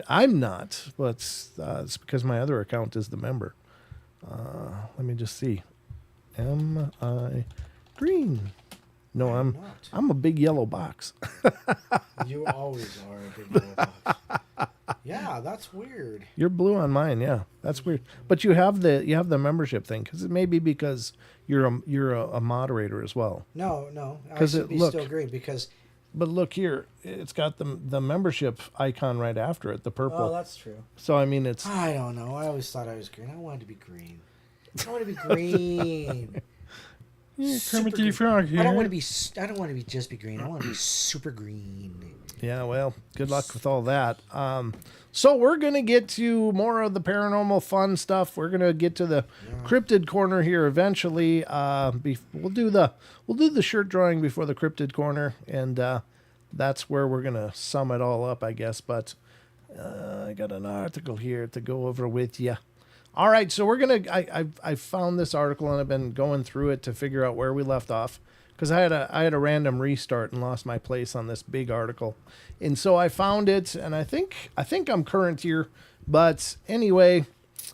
I'm not, but it's because my other account is the member. Let me just see. Am I green? No, I'm a big yellow box. You always are a big yellow box. Yeah, that's weird. You're blue on mine, yeah. That's weird. But you have the membership thing, because it may be because you're a moderator as well. No, I should be still green because. But look here, it's got the membership icon right after it, the purple. Oh, that's true. So, it's... I don't know. I always thought I was green. I wanted to be green. I want to be green. Yeah, Kermit the Frog here. I don't want to be just be green. I want to be super green. Yeah, well, good luck with all that. So we're going to get to more of the paranormal fun stuff. We're going to get to the cryptid corner here eventually. We'll do the shirt drawing before the cryptid corner, and that's where we're going to sum it all up, I guess. But I got an article here to go over with you. All right, so we're going to I found this article, and I've been going through it to figure out where we left off, because I had a random restart and lost my place on this big article. And so I found it, and I think I'm current here. But anyway,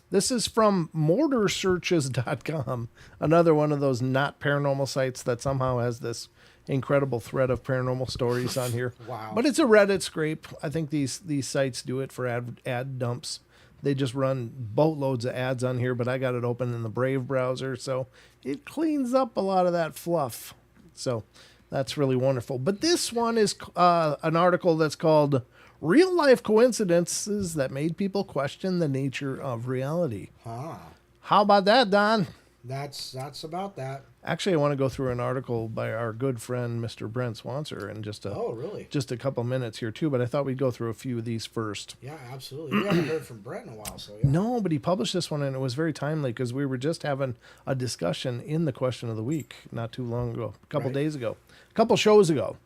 this is from mortarsearches.com, another one of those not paranormal sites that somehow has this incredible thread of paranormal stories on here. Wow. But it's a Reddit scrape. I think these sites do it for ad dumps. They just run boatloads of ads on here, but I got it open in the Brave browser, so it cleans up a lot of that fluff. So that's really wonderful. But this one is an article that's called Real Life Coincidences That Made People Question the Nature of Reality. How about that, Don? That's about that. Actually, I want to go through an article by our good friend, Mr. Brent Swanser, in just a couple minutes here, too. But I thought we'd go through a few of these first. Yeah, absolutely. We haven't heard from Brent in a while, so yeah. No, but he published this one, and it was very timely because we were just having a discussion in the question of the week not too long ago, a couple days ago, a couple shows ago.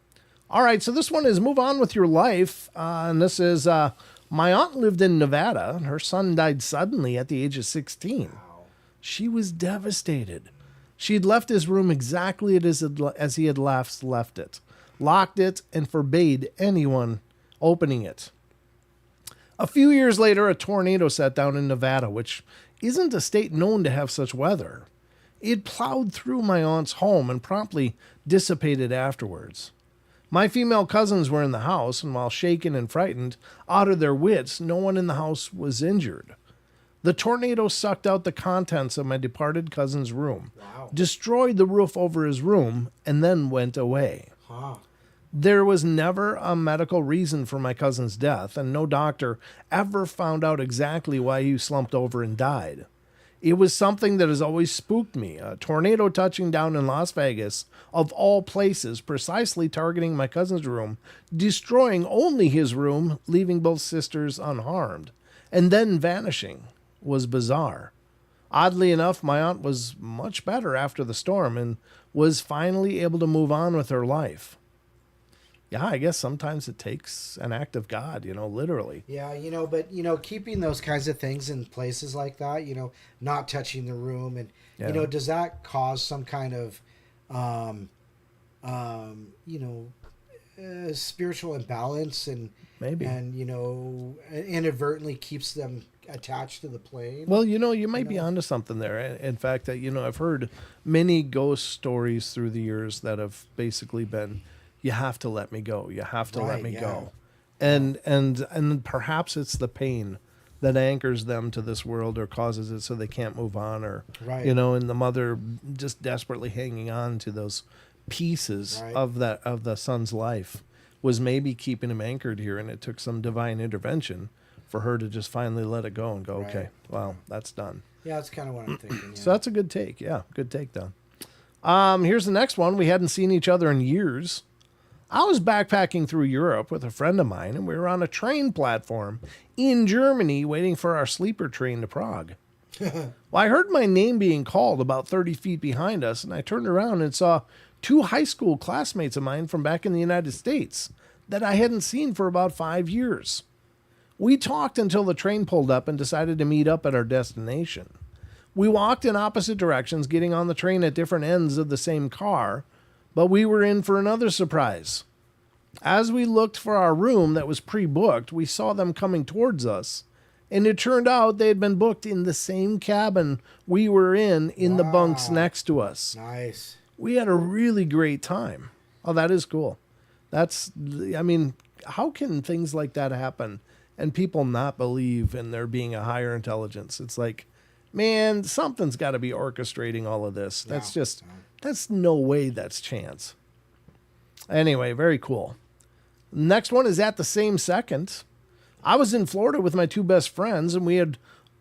All right, so this one is Move On With Your Life, and this is My aunt lived in Nevada, and her son died suddenly at the age of 16. Wow. She was devastated. She had left his room exactly as he had left it, locked it, and forbade anyone opening it. A few years later, a tornado set down in Nevada, which isn't a state known to have such weather. It plowed through my aunt's home and promptly dissipated afterwards. My female cousins were in the house, and while shaken and frightened, out of their wits, no one in the house was injured. The tornado sucked out the contents of my departed cousin's room, Wow. destroyed the roof over his room, and then went away. Huh. There was never a medical reason for my cousin's death, and no doctor ever found out exactly why he slumped over and died. It was something that has always spooked me, a tornado touching down in Las Vegas, of all places, precisely targeting my cousin's room, destroying only his room, leaving both sisters unharmed, and then vanishing, was bizarre. Oddly enough, my aunt was much better after the storm and was finally able to move on with her life. Yeah, I guess sometimes it takes an act of God, literally. Yeah, but keeping those kinds of things in places like that, not touching the room, and does that cause some kind of, spiritual imbalance, and maybe, and inadvertently keeps them attached to the plane? Well, you might be onto something there. In fact, I've heard many ghost stories through the years that have basically been, you have to let me go. You have to let me go. And perhaps it's the pain that anchors them to this world or causes it so they can't move on, or, and the mother just desperately hanging on to those pieces of the son's life was maybe keeping him anchored here. And it took some divine intervention for her to just finally let it go and go, okay, well, that's done. Yeah, that's kind of what I'm thinking. Yeah. So that's a good take. Yeah, good take, Don. Here's the next one. We hadn't seen each other in years. I was backpacking through Europe with a friend of mine, and we were on a train platform in Germany waiting for our sleeper train to Prague. Well, I heard my name being called about 30 feet behind us, and I turned around and saw two high school classmates of mine from back in the United States that I hadn't seen for about 5 years. We talked until the train pulled up and decided to meet up at our destination. We walked in opposite directions, getting on the train at different ends of the same car, but we were in for another surprise. As we looked for our room that was pre-booked, we saw them coming towards us, and it turned out they had been booked in the same cabin we were in the bunks next to us. Nice. We had a really great time. Oh, that is cool. How can things like that happen and people not believe in there being a higher intelligence? It's like, man, something's got to be orchestrating all of this. That's no way that's chance. Anyway, very cool. Next one is at the same second. I was in Florida with my two best friends, and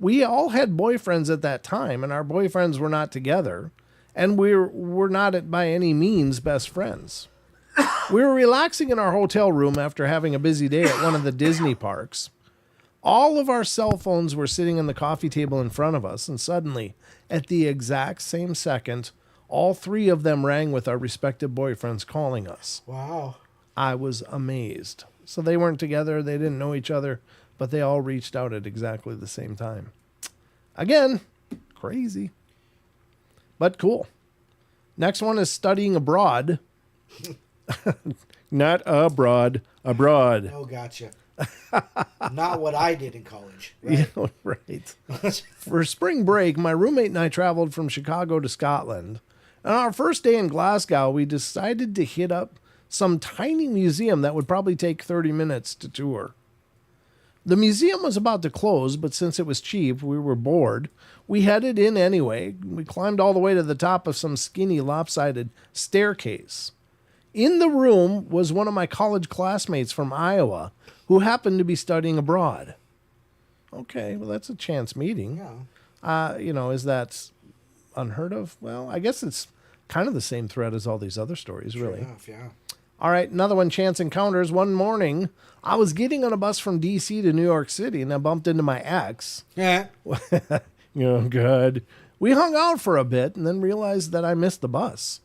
we all had boyfriends at that time, and our boyfriends were not together, and we're not by any means best friends. We were relaxing in our hotel room after having a busy day at one of the Disney parks. All of our cell phones were sitting on the coffee table in front of us, and suddenly, at the exact same second, all three of them rang with our respective boyfriends calling us. Wow. I was amazed. So they weren't together, they didn't know each other, but they all reached out at exactly the same time. Again, crazy, but cool. Next one is studying abroad. Not abroad, abroad. Oh, gotcha. Not what I did in college. Right. Right. For spring break, my roommate and I traveled from Chicago to Scotland. On our first day in Glasgow, we decided to hit up some tiny museum that would probably take 30 minutes to tour. The museum was about to close, but since it was cheap, we were bored. We headed in anyway. We climbed all the way to the top of some skinny, lopsided staircase. In the room was one of my college classmates from Iowa who happened to be studying abroad. Okay, well, that's a chance meeting. Yeah. Is that unheard of? Well, I guess it's kind of the same thread as all these other stories, really. Sure enough, yeah. All right, another one, chance encounters. One morning, I was getting on a bus from D.C. to New York City, and I bumped into my ex. Yeah. Oh, God. We hung out for a bit and then realized that I missed the bus.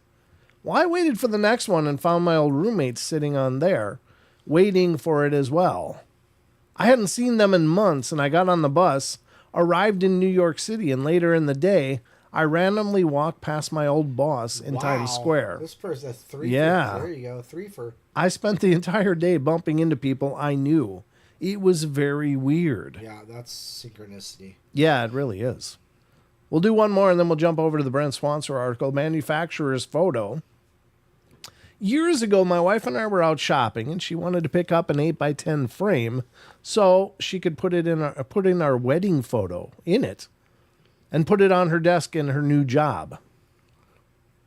Well, I waited for the next one and found my old roommate sitting on there, waiting for it as well. I hadn't seen them in months, and I got on the bus, arrived in New York City, and later in the day, I randomly walked past my old boss in Times Square. This person, that's three. Yeah. There you go, 3 for. I spent the entire day bumping into people I knew. It was very weird. Yeah, that's synchronicity. Yeah, it really is. We'll do one more, and then we'll jump over to the Brent Swanser article, Manufacturer's Photo. Years ago, my wife and I were out shopping, and she wanted to pick up an 8x10 frame so she could put in our wedding photo in it and put it on her desk in her new job.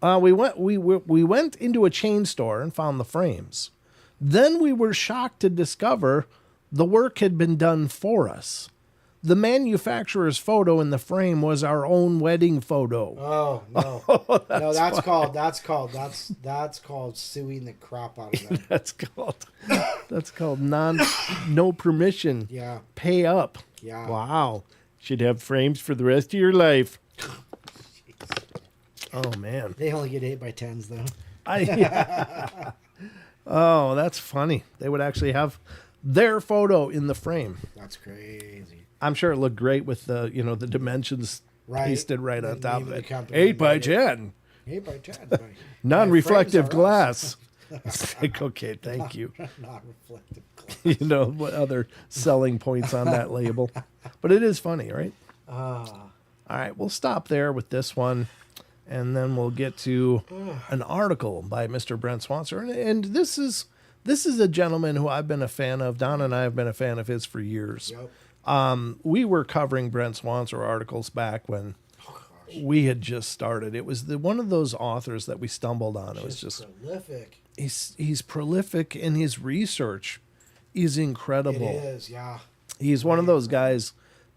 We went into a chain store and found the frames. Then we were shocked to discover the work had been done for us. The manufacturer's photo in the frame was our own wedding photo. Oh no, no, that's called suing the crap out of them. that's called no permission. Yeah. Pay up. Yeah. Wow. Should have frames for the rest of your life. Oh man. They only get 8x10s though. Yeah. Oh, that's funny. They would actually have their photo in the frame. That's crazy. I'm sure it looked great with the dimensions pasted right on top of it. 8x10. 8x10. Non-reflective glass. It's like, okay, thank you. Non-reflective glass. What other selling points on that label. But it is funny, right? Ah. All right, we'll stop there with this one. And then we'll get to an article by Mr. Brent Swanser. And this is a gentleman who I've been a fan of. Don and I have been a fan of his for years. Yep. We were covering Brent Swanser articles back when we had just started. It was one of those authors that we stumbled on. It was just prolific. He's prolific, and his research is incredible. It is, yeah. He's one of those guys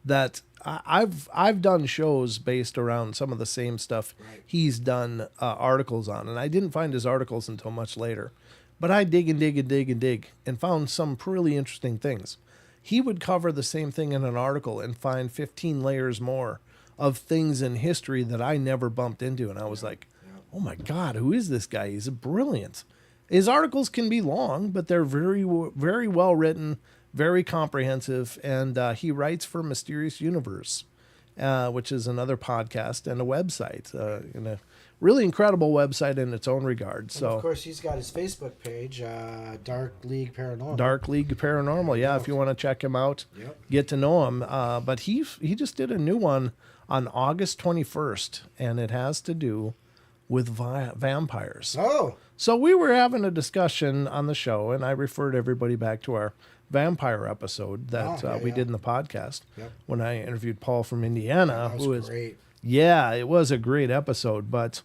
that I've done shows based around some of the same stuff he's done articles on, and I didn't find his articles until much later. But I dig and found some really interesting things. He would cover the same thing in an article and find 15 layers more of things in history that I never bumped into. And I was like, oh my God, who is this guy? He's brilliant. His articles can be long, but they're very, very well written, very comprehensive. And he writes for Mysterious Universe, which is another podcast and a website, and a really incredible website in its own regard. So, of course, he's got his Facebook page, Dark League Paranormal. Dark League Paranormal, yeah. If you want to check him out, get to know him. But he just did a new one on August 21st, and it has to do with vampires. Oh, so we were having a discussion on the show, and I referred everybody back to our vampire episode that we did in the podcast when I interviewed Paul from Indiana. That was great. Yeah, it was a great episode, but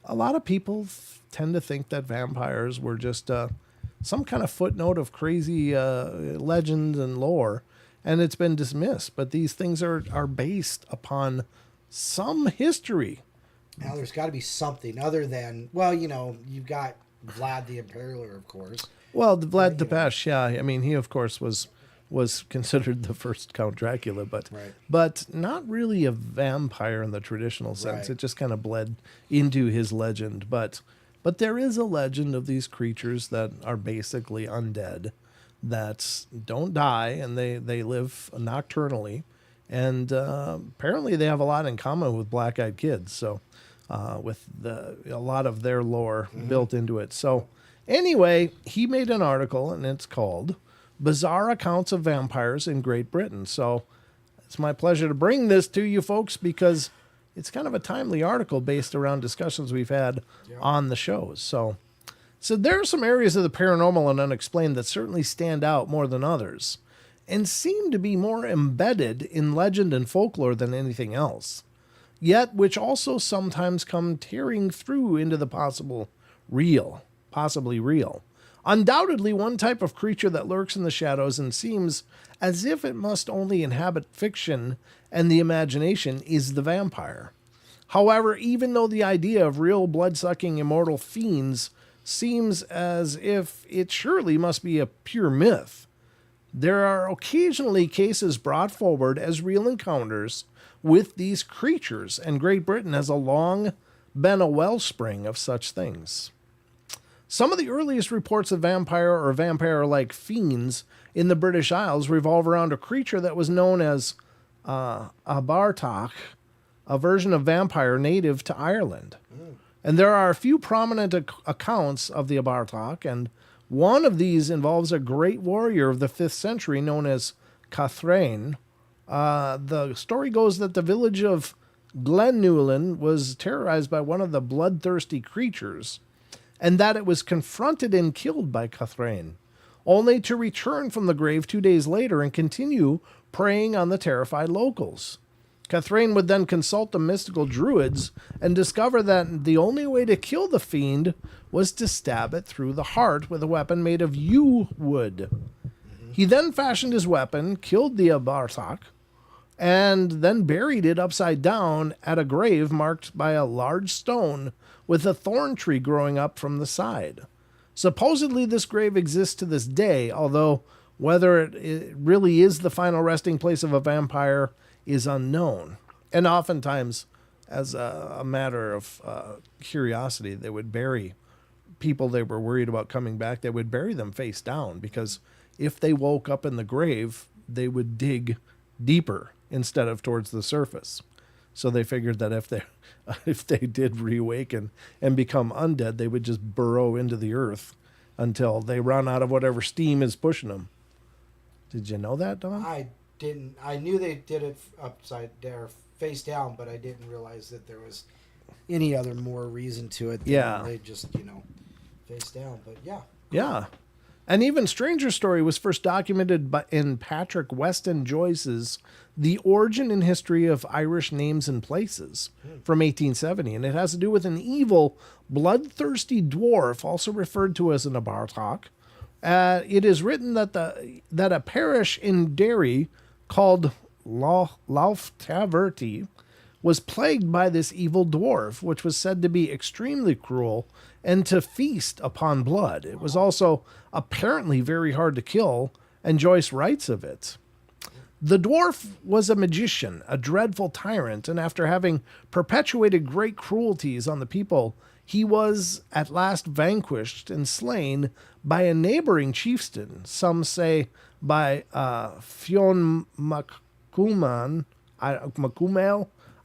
a lot of people tend to think that vampires were just some kind of footnote of crazy legends and lore, and it's been dismissed. But these things are based upon some history. Now, there's got to be something other than, well, you've got Vlad the Impaler, of course. Well, Vlad Tepes, yeah. I mean, he, of course, was considered the first Count Dracula, but not really a vampire in the traditional sense. It just kind of bled into his legend. But there is a legend of these creatures that are basically undead, that don't die, and they live nocturnally. And apparently they have a lot in common with Black-Eyed Kids, so with a lot of their lore built into it. So anyway, he made an article, and it's called Bizarre Accounts of Vampires in Great Britain. So it's my pleasure to bring this to you folks because it's kind of a timely article based around discussions we've had on the shows. So there are some areas of the paranormal and unexplained that certainly stand out more than others and seem to be more embedded in legend and folklore than anything else, yet which also sometimes come tearing through into the possibly real. Undoubtedly, one type of creature that lurks in the shadows and seems as if it must only inhabit fiction and the imagination is the vampire. However, even though the idea of real blood-sucking immortal fiends seems as if it surely must be a pure myth, there are occasionally cases brought forward as real encounters with these creatures, and Great Britain has long been a wellspring of such things. Some of the earliest reports of vampire or vampire-like fiends in the British Isles revolve around a creature that was known as a Bartok, a version of vampire native to Ireland. And there are a few prominent accounts of the Abartok, and one of these involves a great warrior of the 5th century known as Cathrain. The story goes that the village of Glenewlin was terrorized by one of the bloodthirsty creatures, and that it was confronted and killed by Cathrain, only to return from the grave 2 days later and continue preying on the terrified locals. Cathrain would then consult the mystical druids and discover that the only way to kill the fiend was to stab it through the heart with a weapon made of yew wood. He then fashioned his weapon, killed the Abartok, and then buried it upside down at a grave marked by a large stone with a thorn tree growing up from the side. Supposedly this grave exists to this day, although whether it really is the final resting place of a vampire is unknown. And oftentimes, as a matter of curiosity, they would bury people they were worried about coming back. They would bury them face down, because if they woke up in the grave, they would dig deeper instead of towards the surface. So they figured that if they did reawaken and become undead, they would just burrow into the earth until they run out of whatever steam is pushing them. Did you know that, Don? I didn't. I knew they did it upside down, face down, but I didn't realize that there was any other more reason to it than they just, face down. But yeah. Yeah. An even stranger story was first documented in Patrick Weston Joyce's The Origin and History of Irish Names and Places from 1870, and it has to do with an evil, bloodthirsty dwarf, also referred to as an Abartok. It is written that a parish in Derry called Lauftaverty was plagued by this evil dwarf, which was said to be extremely cruel and to feast upon blood. It was also apparently very hard to kill, and Joyce writes of it. The dwarf was a magician, a dreadful tyrant, and after having perpetuated great cruelties on the people, he was at last vanquished and slain by a neighboring chieftain, some say by Fionn Macumail.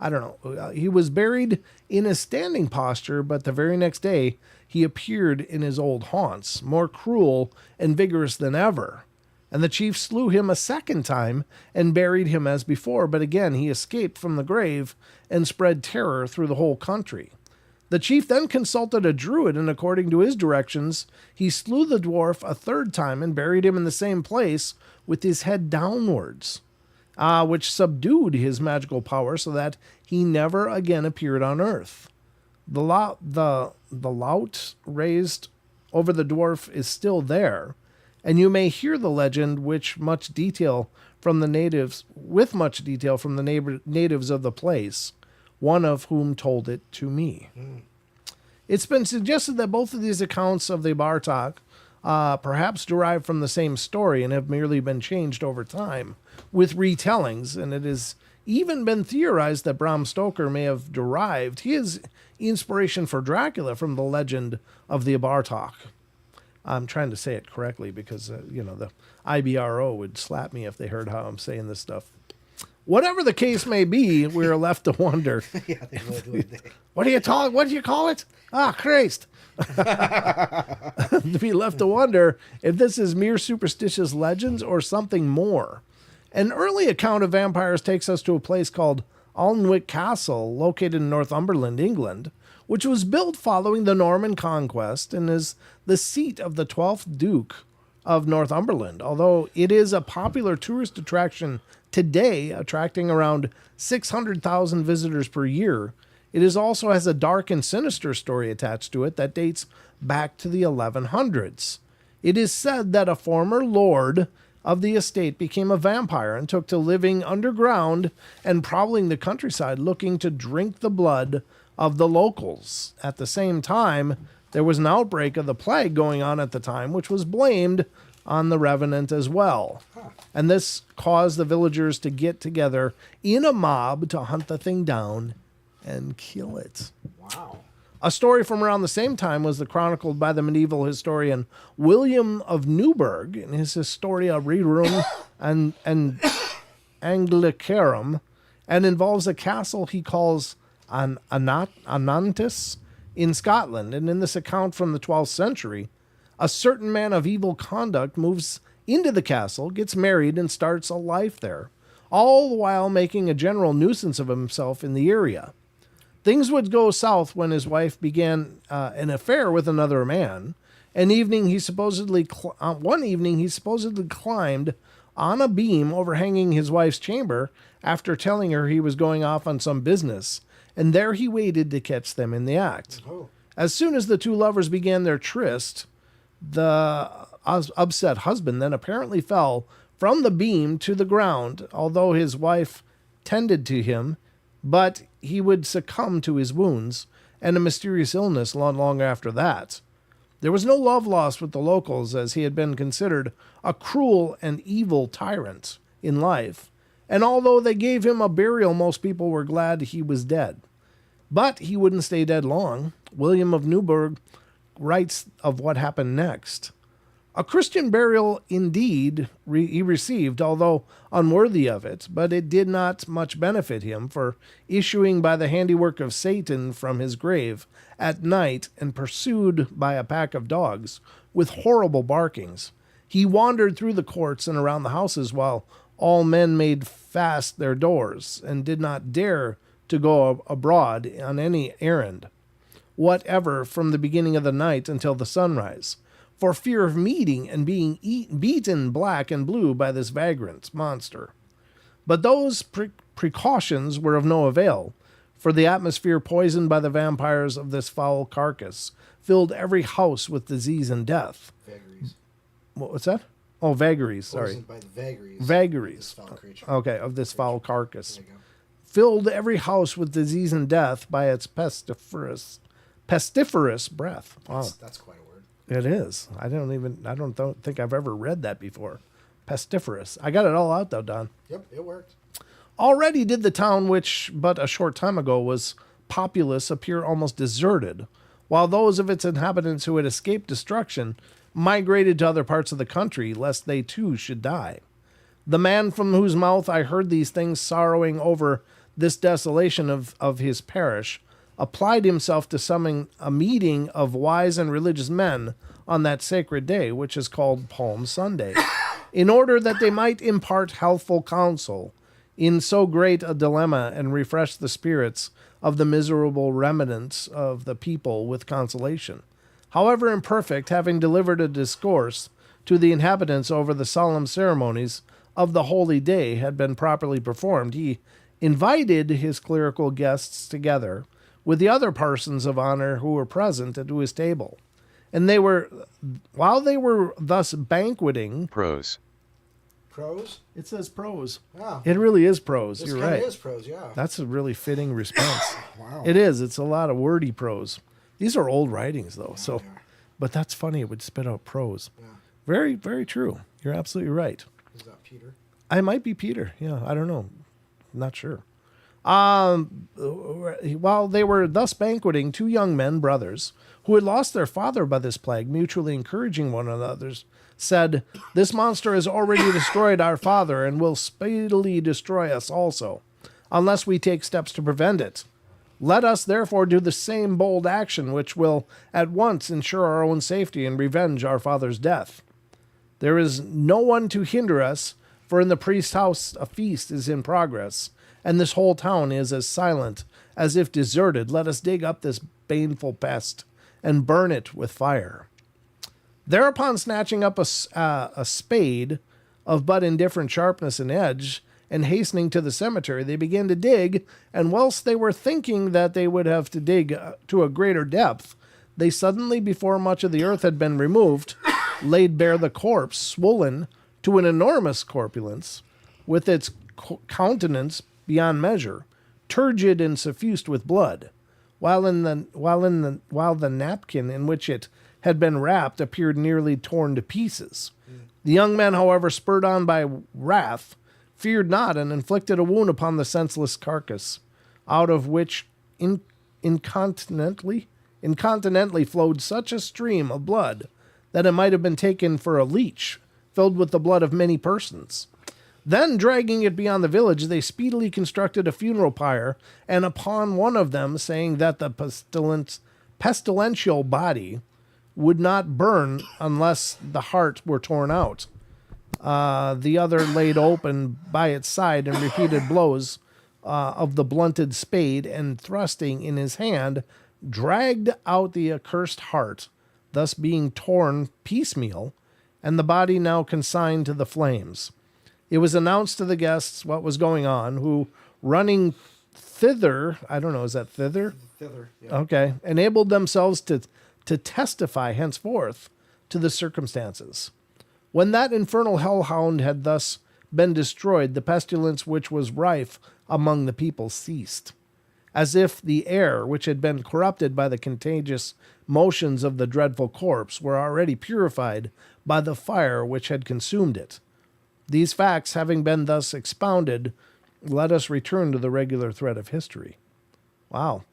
I don't know. He was buried in a standing posture, but the very next day he appeared in his old haunts, more cruel and vigorous than ever. And the chief slew him a second time and buried him as before, but again he escaped from the grave and spread terror through the whole country. The chief then consulted a druid, and according to his directions, he slew the dwarf a third time and buried him in the same place with his head downwards, which subdued his magical power so that he never again appeared on earth. The lout raised over the dwarf is still there, and you may hear the legend with much detail from the natives of the place, one of whom told it to me. It's been suggested that both of these accounts of the Bartok perhaps derive from the same story and have merely been changed over time with retellings, and it has even been theorized that Bram Stoker may have derived his inspiration for Dracula from the legend of the Bartok. I'm trying to say it correctly because, the IBRO would slap me if they heard how I'm saying this stuff. Whatever the case may be, we're left to wonder. Yeah, they would they? What do you call it? Ah, Christ. To be left to wonder if this is mere superstitious legends or something more. An early account of vampires takes us to a place called Alnwick Castle, located in Northumberland, England, which was built following the Norman conquest and is the seat of the 12th Duke of Northumberland. Although it is a popular tourist attraction today, attracting around 600,000 visitors per year, it also has a dark and sinister story attached to it that dates back to the 1100s. It is said that a former lord of the estate became a vampire and took to living underground and prowling the countryside looking to drink the blood of the locals. At the same time, there was an outbreak of the plague going on at the time, which was blamed on the revenant as well. And this caused the villagers to get together in a mob to hunt the thing down and kill it. Wow. A story from around the same time was chronicled by the medieval historian William of Newburgh in his Historia Rerum and Anglicarum, and involves a castle he calls Anantis in Scotland. And in this account from the 12th century, a certain man of evil conduct moves into the castle, gets married, and starts a life there, all the while making a general nuisance of himself in the area. Things would go south when his wife began an affair with another man. One evening he supposedly climbed on a beam overhanging his wife's chamber after telling her he was going off on some business, and there he waited to catch them in the act. Oh. As soon as the two lovers began their tryst, the upset husband then apparently fell from the beam to the ground, although his wife tended to him, but he would succumb to his wounds and a mysterious illness long after that. There was no love lost with the locals, as he had been considered a cruel and evil tyrant in life, and although they gave him a burial, most people were glad he was dead. But he wouldn't stay dead long. William of Newburgh writes of what happened next. A Christian burial indeed he received, although unworthy of it, but it did not much benefit him, for issuing by the handiwork of Satan from his grave at night and pursued by a pack of dogs with horrible barkings, he wandered through the courts and around the houses while all men made fast their doors and did not dare to go abroad on any errand whatever from the beginning of the night until the sunrise, for fear of meeting and being beaten black and blue by this vagrant monster. But those precautions were of no avail, for the atmosphere poisoned by the vampires of this foul carcass filled every house with disease and death. Vagaries. What's that? Oh, vagaries, sorry. Poisoned by the vagaries. Vagaries. Of this foul creature. Okay, of this foul carcass. There you go. Filled every house with disease and death by its pestiferous breath. Wow. That's quite a word. It is. I don't think I've ever read that before. Pestiferous. I got it all out though, Don. Yep, it worked. Already did the town, which but a short time ago was populous, appear almost deserted, while those of its inhabitants who had escaped destruction migrated to other parts of the country, lest they too should die. The man from whose mouth I heard these things, sorrowing over this desolation of his parish, applied himself to summoning a meeting of wise and religious men on that sacred day, which is called Palm Sunday, in order that they might impart healthful counsel in so great a dilemma and refresh the spirits of the miserable remnants of the people with consolation. However imperfect, having delivered a discourse to the inhabitants over the solemn ceremonies of the holy day had been properly performed, he invited his clerical guests together with the other persons of honor who were present at his table. And while they were thus banqueting... Prose. Prose? It says prose. Wow. It really is prose. This You're kind right. of is prose, yeah. That's a really fitting response. Wow. It is. It's a lot of wordy prose. These are old writings, though. Yeah, So, they are. but that's funny. It would spit out prose. Yeah. Very, very true. You're absolutely right. Is that Peter? I might be Peter. Yeah, I don't know. Not sure. While they were thus banqueting, two young men, brothers, who had lost their father by this plague, mutually encouraging one another, said, "This monster has already destroyed our father and will speedily destroy us also, unless we take steps to prevent it. Let us therefore do the same bold action which will at once ensure our own safety and revenge our father's death. There is no one to hinder us, for in the priest's house a feast is in progress, and this whole town is as silent as if deserted. Let us dig up this baneful pest and burn it with fire." Thereupon, snatching up a spade of but indifferent sharpness and edge, and hastening to the cemetery, they began to dig, and whilst they were thinking that they would have to dig to a greater depth, they suddenly, before much of the earth had been removed, laid bare the corpse, swollen to an enormous corpulence, with its countenance beyond measure, turgid and suffused with blood, while the napkin in which it had been wrapped appeared nearly torn to pieces. The young men, however, spurred on by wrath, feared not, and inflicted a wound upon the senseless carcass, out of which incontinently incontinently flowed such a stream of blood that it might have been taken for a leech, filled with the blood of many persons. Then, dragging it beyond the village, they speedily constructed a funeral pyre, and upon one of them, saying that the pestilential body would not burn unless the heart were torn out. The other laid open by its side, and repeated blows of the blunted spade, and thrusting in his hand, dragged out the accursed heart, thus being torn piecemeal, and the body now consigned to the flames. It was announced to the guests what was going on, who, running thither, I don't know, is that thither? Thither, yeah. Okay, enabled themselves to testify henceforth to the circumstances. When that infernal hellhound had thus been destroyed, the pestilence which was rife among the people ceased, as if the air, which had been corrupted by the contagious motions of the dreadful corpse, were already purified by the fire which had consumed it. These facts having been thus expounded, let us return to the regular thread of history. Wow.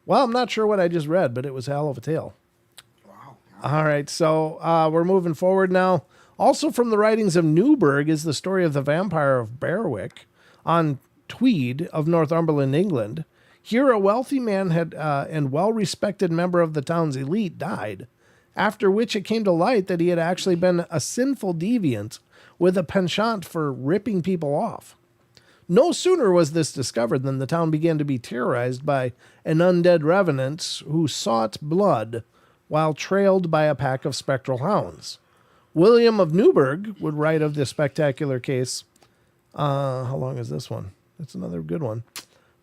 Well, I'm not sure what I just read, but it was a hell of a tale. Wow. All right, so we're moving forward now. Also from the writings of Newburgh is the story of the vampire of Berwick on Tweed of Northumberland, England. Here a wealthy man had and well-respected member of the town's elite died, after which it came to light that he had actually been a sinful deviant with a penchant for ripping people off. No sooner was this discovered than the town began to be terrorized by an undead revenant who sought blood while trailed by a pack of spectral hounds. William of Newburgh would write of this spectacular case. How long is this one? It's another good one.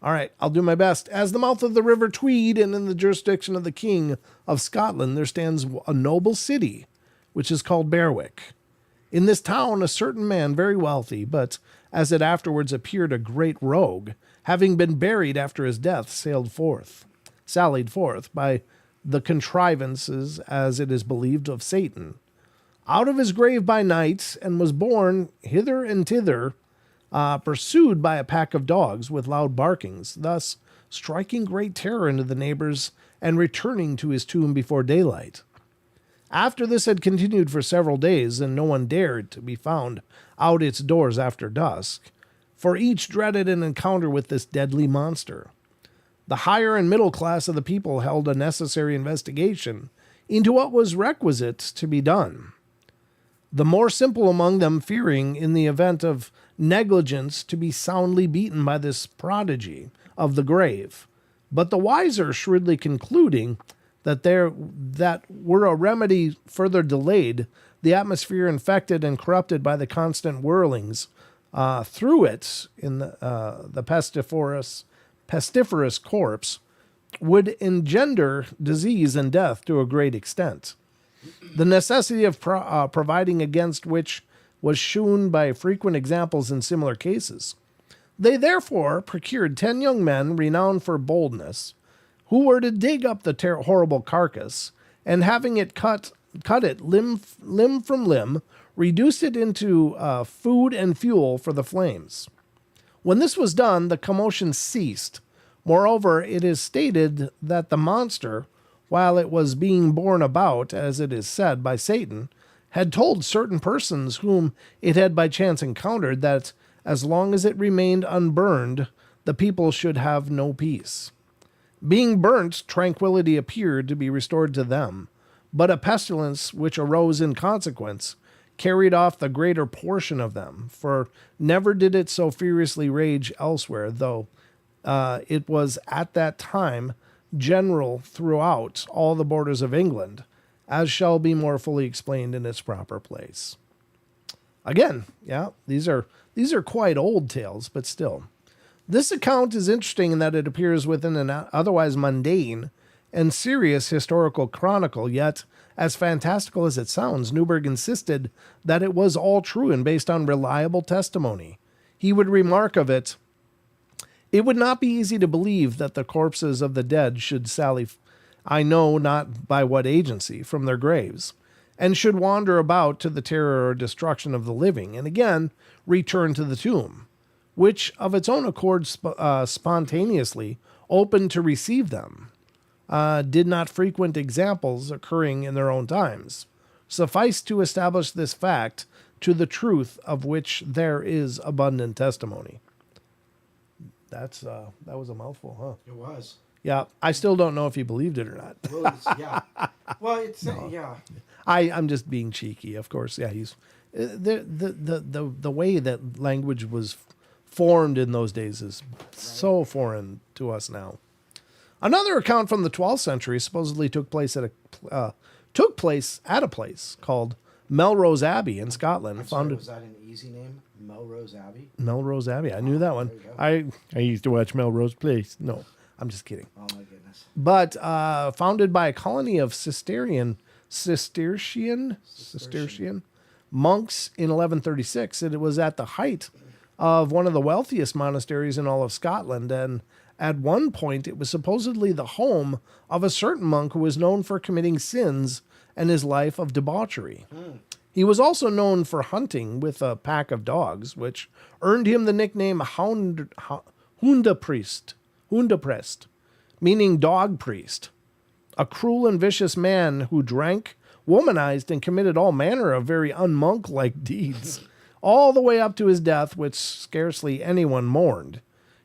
All right, I'll do my best. As the mouth of the river Tweed and in the jurisdiction of the King of Scotland, there stands a noble city, which is called Berwick. In this town, a certain man, very wealthy, but as it afterwards appeared, a great rogue, having been buried after his death, sallied forth by the contrivances, as it is believed, of Satan, out of his grave by night, and was borne hither and thither, pursued by a pack of dogs with loud barkings, thus striking great terror into the neighbors, and returning to his tomb before daylight. After this had continued for several days, and no one dared to be found out its doors after dusk, for each dreaded an encounter with this deadly monster, the higher and middle class of the people held a necessary investigation into what was requisite to be done. The more simple among them fearing, in the event of negligence, to be soundly beaten by this prodigy of the grave, but the wiser shrewdly concluding that were a remedy further delayed, the atmosphere infected and corrupted by the constant whirlings through it in the pestiferous corpse would engender disease and death to a great extent. The necessity of providing against which was shewn by frequent examples in similar cases. They therefore procured 10 young men renowned for boldness, who were to dig up the horrible carcass, and having it cut it limb from limb, reduced it into food and fuel for the flames. When this was done, the commotion ceased. Moreover, it is stated that the monster, while it was being borne about, as it is said, by Satan, had told certain persons whom it had by chance encountered that as long as it remained unburned, the people should have no peace. Being burnt, tranquility appeared to be restored to them, but a pestilence which arose in consequence carried off the greater portion of them, for never did it so furiously rage elsewhere, though it was at that time general throughout all the borders of England, as shall be more fully explained in its proper place. Again, yeah, these are quite old tales, but still. This account is interesting in that it appears within an otherwise mundane and serious historical chronicle, yet, as fantastical as it sounds, Newburgh insisted that it was all true and based on reliable testimony. He would remark of it, "It would not be easy to believe that the corpses of the dead should sally, I know not by what agency, from their graves, and should wander about to the terror or destruction of the living, and again return to the tomb, which of its own accord spontaneously opened to receive them. did not frequent examples occurring in their own times. Suffice to establish this fact, to the truth of which there is abundant testimony. That was a mouthful, huh? It was. Yeah, I still don't know if he believed it or not. Well, yeah. Well, it's yeah. I'm just being cheeky, of course. Yeah, he's the way that language was formed in those days is so foreign to us now. Another account from the 12th century supposedly took place at a place called Melrose Abbey in Scotland. Was that an easy name? Melrose Abbey? Melrose Abbey. I knew that one. I used to watch Melrose Place. No, I'm just kidding. Oh my goodness. But founded by a colony of Cistercian monks in 1136, it was at the height of one of the wealthiest monasteries in all of Scotland, and at one point it was supposedly the home of a certain monk who was known for committing sins and his life of debauchery. He was also known for hunting with a pack of dogs, which earned him the nickname Hundepriest, meaning dog priest. A cruel and vicious man who drank, womanized, and committed all manner of very unmonk-like deeds, all the way up to his death, which scarcely anyone mourned.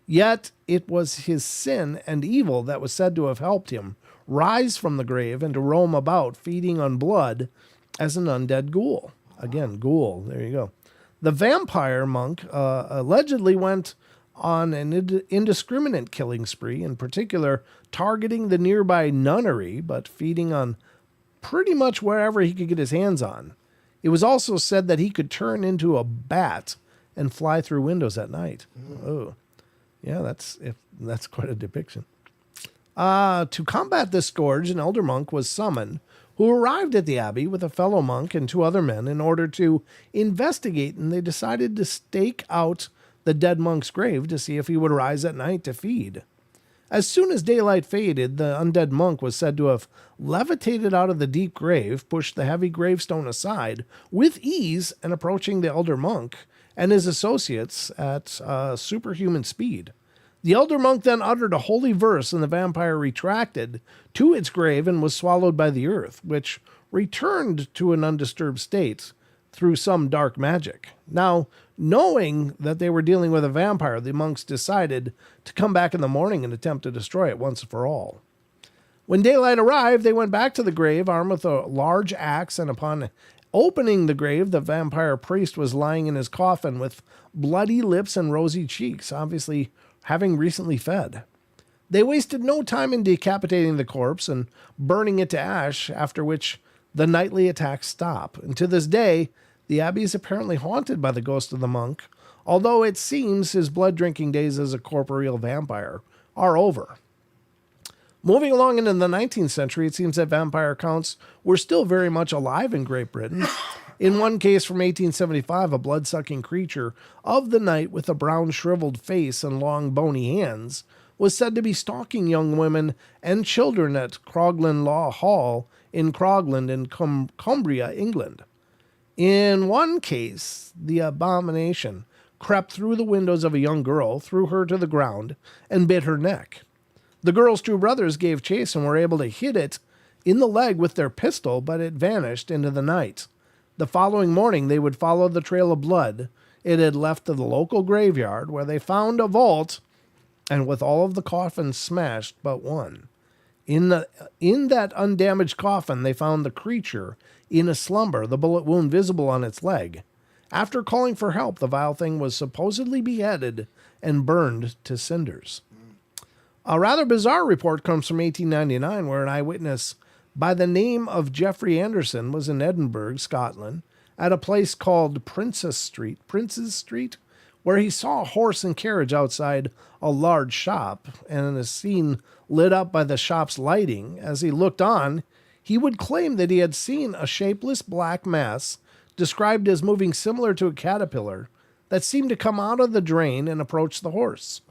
Yet it was his sin and evil that was said to have helped him rise from the grave and to roam about, feeding on blood as an undead ghoul. Again, ghoul, there you go. The vampire monk allegedly went on an indiscriminate killing spree, in particular targeting the nearby nunnery, but feeding on pretty much wherever he could get his hands on. It was also said that he could turn into a bat and fly through windows at night. Oh, yeah, that's quite a depiction. To combat this scourge, an elder monk was summoned, who arrived at the abbey with a fellow monk and 2 other men in order to investigate, and they decided to stake out the dead monk's grave to see if he would rise at night to feed. As soon as daylight faded, the undead monk was said to have levitated out of the deep grave, pushed the heavy gravestone aside with ease, and approaching the elder monk and his associates at superhuman speed. The elder monk then uttered a holy verse, and the vampire retracted to its grave and was swallowed by the earth, which returned to an undisturbed state through some dark magic. Now, knowing that they were dealing with a vampire, the monks decided to come back in the morning and attempt to destroy it once and for all. When daylight arrived, they went back to the grave armed with a large axe, and upon opening the grave, the vampire priest was lying in his coffin with bloody lips and rosy cheeks, obviously having recently fed. They wasted no time in decapitating the corpse and burning it to ash, after which the nightly attacks stop. And to this day, the abbey is apparently haunted by the ghost of the monk, although it seems his blood-drinking days as a corporeal vampire are over. Moving along into the 19th century, it seems that vampire accounts were still very much alive in Great Britain. In one case from 1875, a blood-sucking creature of the night with a brown shriveled face and long bony hands was said to be stalking young women and children at Crogland Law Hall in Crogland in Cumbria, England. In one case, the abomination crept through the windows of a young girl, threw her to the ground, and bit her neck. The girl's 2 brothers gave chase and were able to hit it in the leg with their pistol, but it vanished into the night. The following morning, they would follow the trail of blood it had left to the local graveyard, where they found a vault, and with all of the coffins smashed but one. In that undamaged coffin, they found the creature in a slumber, the bullet wound visible on its leg. After calling for help, the vile thing was supposedly beheaded and burned to cinders. A rather bizarre report comes from 1899, where an eyewitness by the name of Geoffrey Anderson was in Edinburgh, Scotland, at a place called Prince's Street, where he saw a horse and carriage outside a large shop, and a scene lit up by the shop's lighting. As he looked on, he would claim that he had seen a shapeless black mass described as moving similar to a caterpillar that seemed to come out of the drain and approach the horse.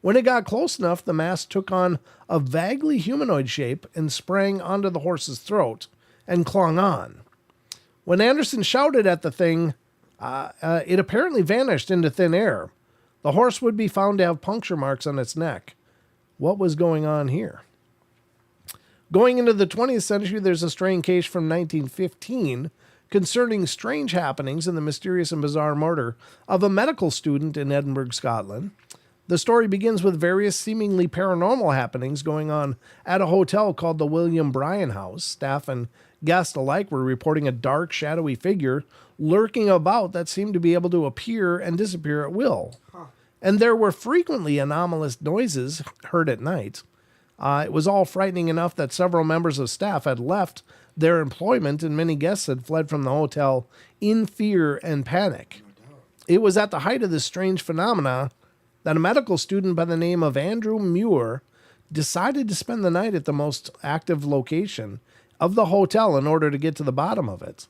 When it got close enough, the mass took on a vaguely humanoid shape and sprang onto the horse's throat and clung on. When Anderson shouted at the thing, it apparently vanished into thin air. The horse would be found to have puncture marks on its neck. What was going on here? Going into the 20th century, there's a strange case from 1915 concerning strange happenings in the mysterious and bizarre murder of a medical student in Edinburgh, Scotland. The story begins with various seemingly paranormal happenings going on at a hotel called the William Bryan House. Staff and guests alike were reporting a dark, shadowy figure lurking about that seemed to be able to appear and disappear at will. And there were frequently anomalous noises heard at night. It was all frightening enough that several members of staff had left their employment and many guests had fled from the hotel in fear and panic. It was at the height of this strange phenomena that a medical student by the name of Andrew Muir decided to spend the night at the most active location of the hotel in order to get to the bottom of it.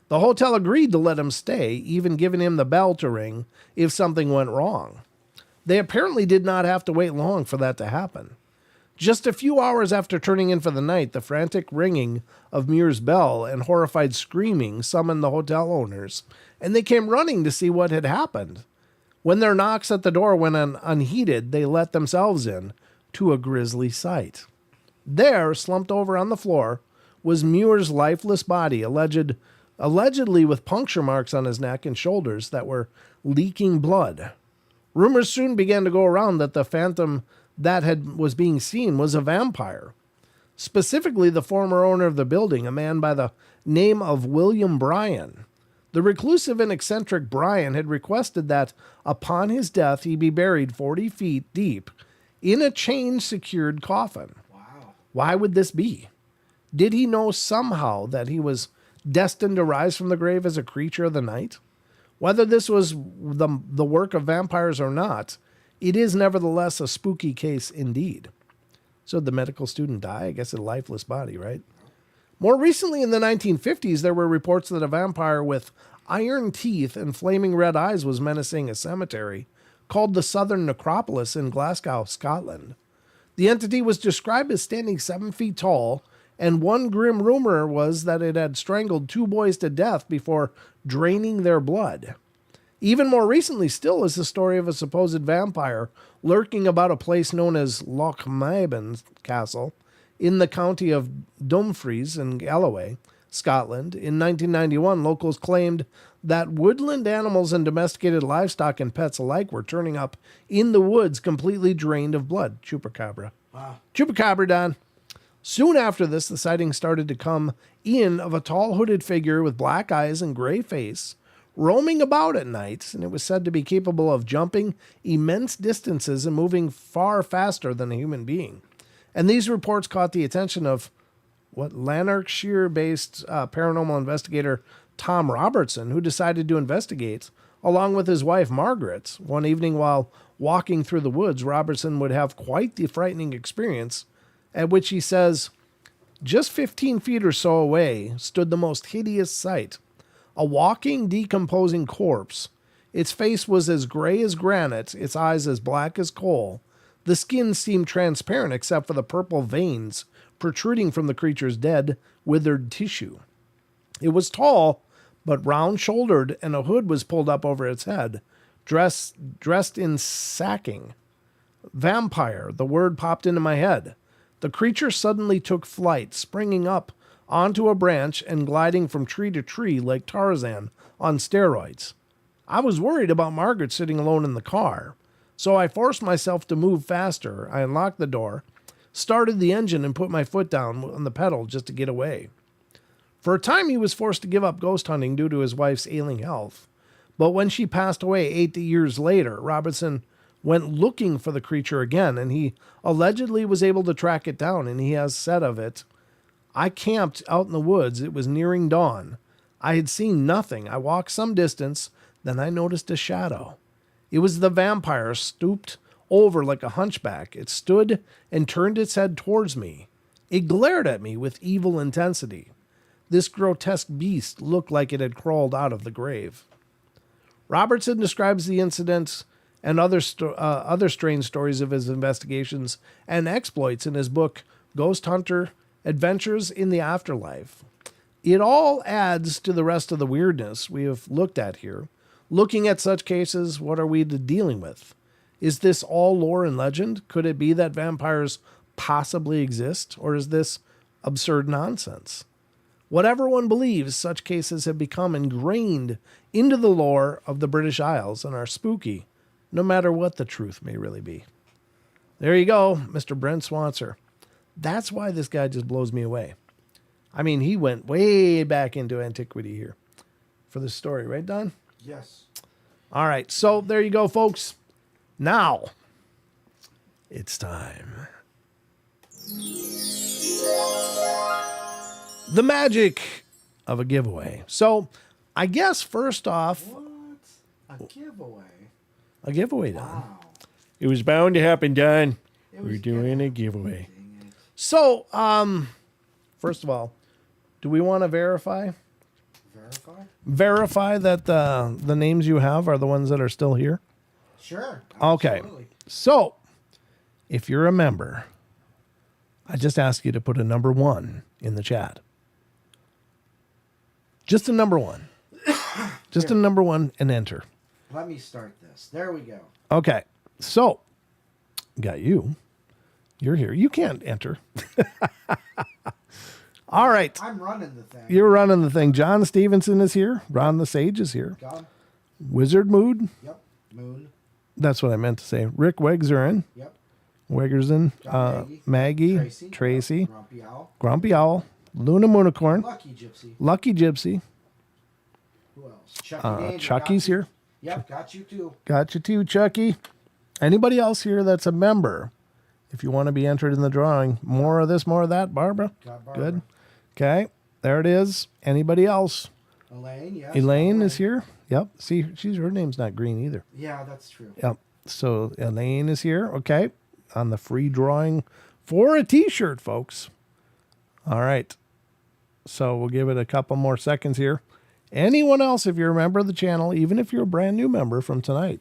The hotel agreed to let him stay, even giving him the bell to ring if something went wrong. They apparently did not have to wait long for that to happen. Just a few hours after turning in for the night, the frantic ringing of Muir's bell and horrified screaming summoned the hotel owners, and they came running to see what had happened. When their knocks at the door went unheeded, they let themselves in to a grisly sight. There, slumped over on the floor, was Muir's lifeless body, allegedly with puncture marks on his neck and shoulders that were leaking blood. Rumors soon began to go around that the phantom that was being seen was a vampire. Specifically, the former owner of the building, a man by the name of William Bryan. The reclusive and eccentric Bryan had requested that upon his death he be buried 40 feet deep in a chain-secured coffin. Wow. Why would this be? Did he know somehow that he was destined to rise from the grave as a creature of the night? Whether this was the work of vampires or not, it is nevertheless a spooky case indeed. So did the medical student die? I guess a lifeless body, right? More recently, in the 1950s, there were reports that a vampire with iron teeth and flaming red eyes was menacing a cemetery called the Southern Necropolis in Glasgow, Scotland. The entity was described as standing 7 feet tall, and one grim rumor was that it had strangled 2 boys to death before draining their blood. Even more recently still is the story of a supposed vampire lurking about a place known as Lochmaben Castle in the county of Dumfries in Galloway, Scotland. In 1991, locals claimed that woodland animals and domesticated livestock and pets alike were turning up in the woods completely drained of blood. Chupacabra. Wow. Chupacabra, Don. Soon after this, the sightings started to come in of a tall hooded figure with black eyes and gray face, roaming about at night, and it was said to be capable of jumping immense distances and moving far faster than a human being. And these reports caught the attention of Lanarkshire-based paranormal investigator Tom Robertson, who decided to investigate, along with his wife Margaret. One evening while walking through the woods, Robertson would have quite the frightening experience, at which he says, just 15 feet or so away stood the most hideous sight. A walking, decomposing corpse. Its face was as gray as granite, its eyes as black as coal. The skin seemed transparent except for the purple veins protruding from the creature's dead, withered tissue. It was tall, but round-shouldered, and a hood was pulled up over its head, dressed in sacking. Vampire, the word popped into my head. The creature suddenly took flight, springing up onto a branch and gliding from tree to tree like Tarzan on steroids. I was worried about Margaret sitting alone in the car, so I forced myself to move faster. I unlocked the door, started the engine, and put my foot down on the pedal just to get away. For a time, he was forced to give up ghost hunting due to his wife's ailing health. But when she passed away 8 years later, Robertson went looking for the creature again, and he allegedly was able to track it down, and he has said of it, I camped out in the woods. It was nearing dawn. I had seen nothing. I walked some distance. Then I noticed a shadow. It was the vampire stooped over like a hunchback. It stood and turned its head towards me. It glared at me with evil intensity. This grotesque beast looked like it had crawled out of the grave. Robertson describes the incidents and other strange stories of his investigations and exploits in his book, Ghost Hunter Adventures in the Afterlife. It all adds to the rest of the weirdness we have looked at here. Looking at such cases, what are we dealing with? Is this all lore and legend? Could it be that vampires possibly exist? Or is this absurd nonsense. Whatever one believes, such cases have become ingrained into the lore of the British Isles and are spooky, no matter what the truth may really be. There you go, Mr. Brent Swanser. That's why this guy just blows me away. I mean, he went way back into antiquity here for this story, right, Don? Yes. All right, so there you go, folks. Now, it's time. The magic of a giveaway. So, I guess first off... What? A giveaway? A giveaway, Don. Wow. It was bound to happen, Don. We're doing a giveaway. So, first of all, do we want to verify? Verify that the names you have are the ones that are still here? Sure. Okay. Absolutely. So, if you're a member, I just ask you to put a number 1 in the chat. Just a number 1. Just a number 1 and enter. Let me start this. There we go. Okay. So, got you. You're here. You can't enter. All right. I'm running the thing. You're running the thing. John Stevenson is here. Ron the Sage is here. Gone. Wizard Mood. Yep. Moon. That's what I meant to say. Rick Wegzerin. Yep. Weggerson. Maggie. Tracy. Grumpy Owl. Luna Moonicorn. Lucky Gypsy. Who else? Chucky Chucky's here. Yep, got you too. Got you too, Chucky. Anybody else here that's a member? If you want to be entered in the drawing, more of this, more of that, Barbara. Got Barbara. Good. Okay, there it is. Anybody else? Elaine, yes. Elaine is here. Yep. See, her name's not green either. Yeah, that's true. Yep. So Elaine is here. Okay. On the free drawing for a t-shirt, folks. All right. So we'll give it a couple more seconds here. Anyone else, if you're a member of the channel, even if you're a brand new member from tonight,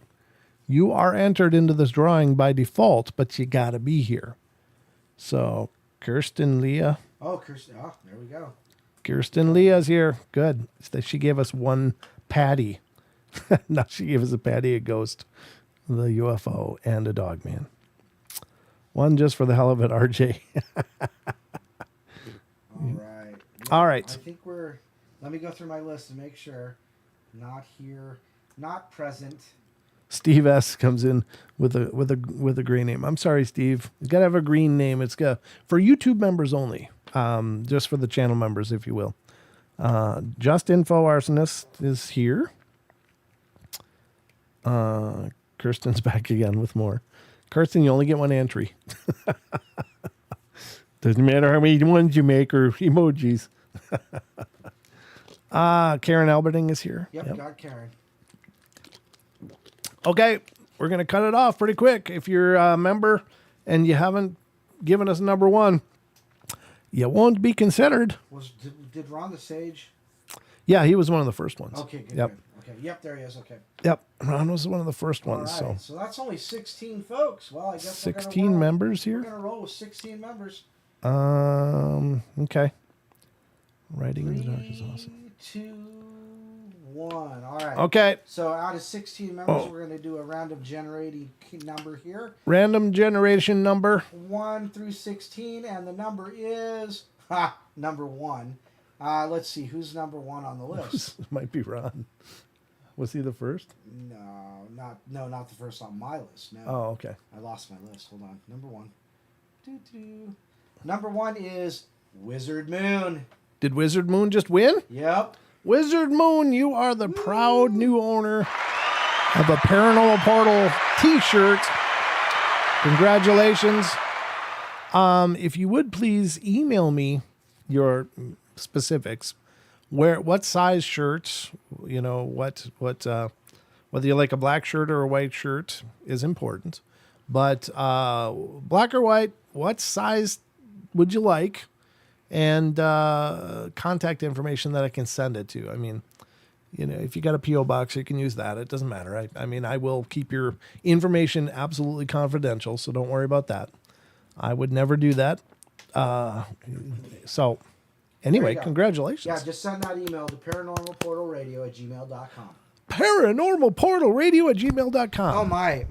you are entered into this drawing by default, but you got to be here. So Kirsten Leah. Oh, Kirsten. Oh, there we go. Kirsten Leah's here. Good. She gave us one patty. Now she gave us a patty, a ghost, the UFO, and a dog man. One just for the hell of it, RJ. All right. All right. I think let me go through my list to make sure. Not here. Not present. Steve S comes in with a green name. I'm sorry, Steve. You got to have a green name. It's got for YouTube members only. Just for the channel members, if you will. Just Info Arsonist is here. Kirsten's back again with more. Kirsten, you only get one entry. Doesn't matter how many ones you make or emojis. Karen Alberting is here. Yep, got Karen. Okay, we're going to cut it off pretty quick. If you're a member and you haven't given us number 1, you won't be considered. Did Ron the Sage? Yeah, he was one of the first ones. Okay, good. Yep. Good. Okay. Yep, there he is. Okay. Yep, Ron was one of the first ones. All right. So that's only 16 folks. Well, I guess 16 members here. We're gonna roll with 16 members. Okay. Writing in the dark is awesome. 3, 2, 1. All right. Okay. So out of 16 members, we're gonna do a random generating number here. Random generation number 1 through 16, and the number is number 1. Let's see who's number 1 on the list. Might be Ron. Was he the first? No, not the first on my list. No. Oh, okay. I lost my list. Hold on. Number 1. Doo-doo. Number 1 is Wizard Moon. Did Wizard Moon just win? Yep. Wizard Moon, you are the proud new owner of a Paranormal Portal t-shirt. Congratulations. If you would please email me your specifics. What size shirts, whether you like a black shirt or a white shirt is important. But black or white, what size would you like? And contact information that I can send it to. I mean, if you got a P.O. box, you can use that. It doesn't matter. I will keep your information absolutely confidential, so don't worry about that. I would never do that. So anyway, congratulations. Yeah, just send that email to paranormalportalradio@gmail.com. Paranormalportalradio@gmail.com. Oh, my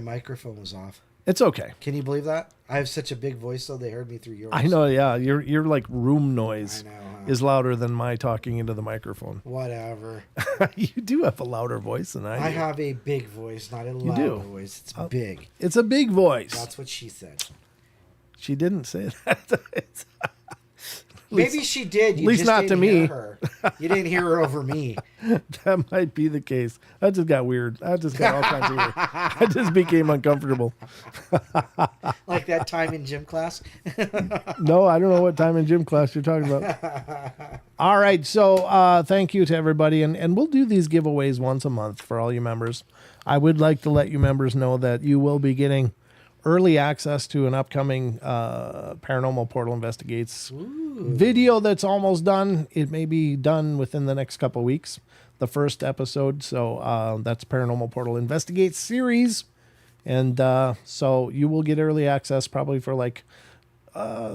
microphone was off. It's okay. Can you believe that? I have such a big voice, though. They heard me through yours. I know, yeah. Your like room noise I know, huh? is louder than my talking into the microphone. Whatever. You do have a louder voice than I do. I have a big voice, not a loud voice. It's big. It's a big voice. That's what she said. She didn't say that. Maybe she did. You at least just not didn't to hear me. Her. You didn't hear her over me. That might be the case. That just got weird. I just got all kinds of weird. I just became uncomfortable. Like that time in gym class. No, I don't know what time in gym class you're talking about. All right. So thank you to everybody. And we'll do these giveaways once a month for all you members. I would like to let you members know that you will be getting early access to an upcoming Paranormal Portal Investigates video that's almost done. It may be done within the next couple of weeks, the first episode. So that's Paranormal Portal Investigates series. And so you will get early access probably for like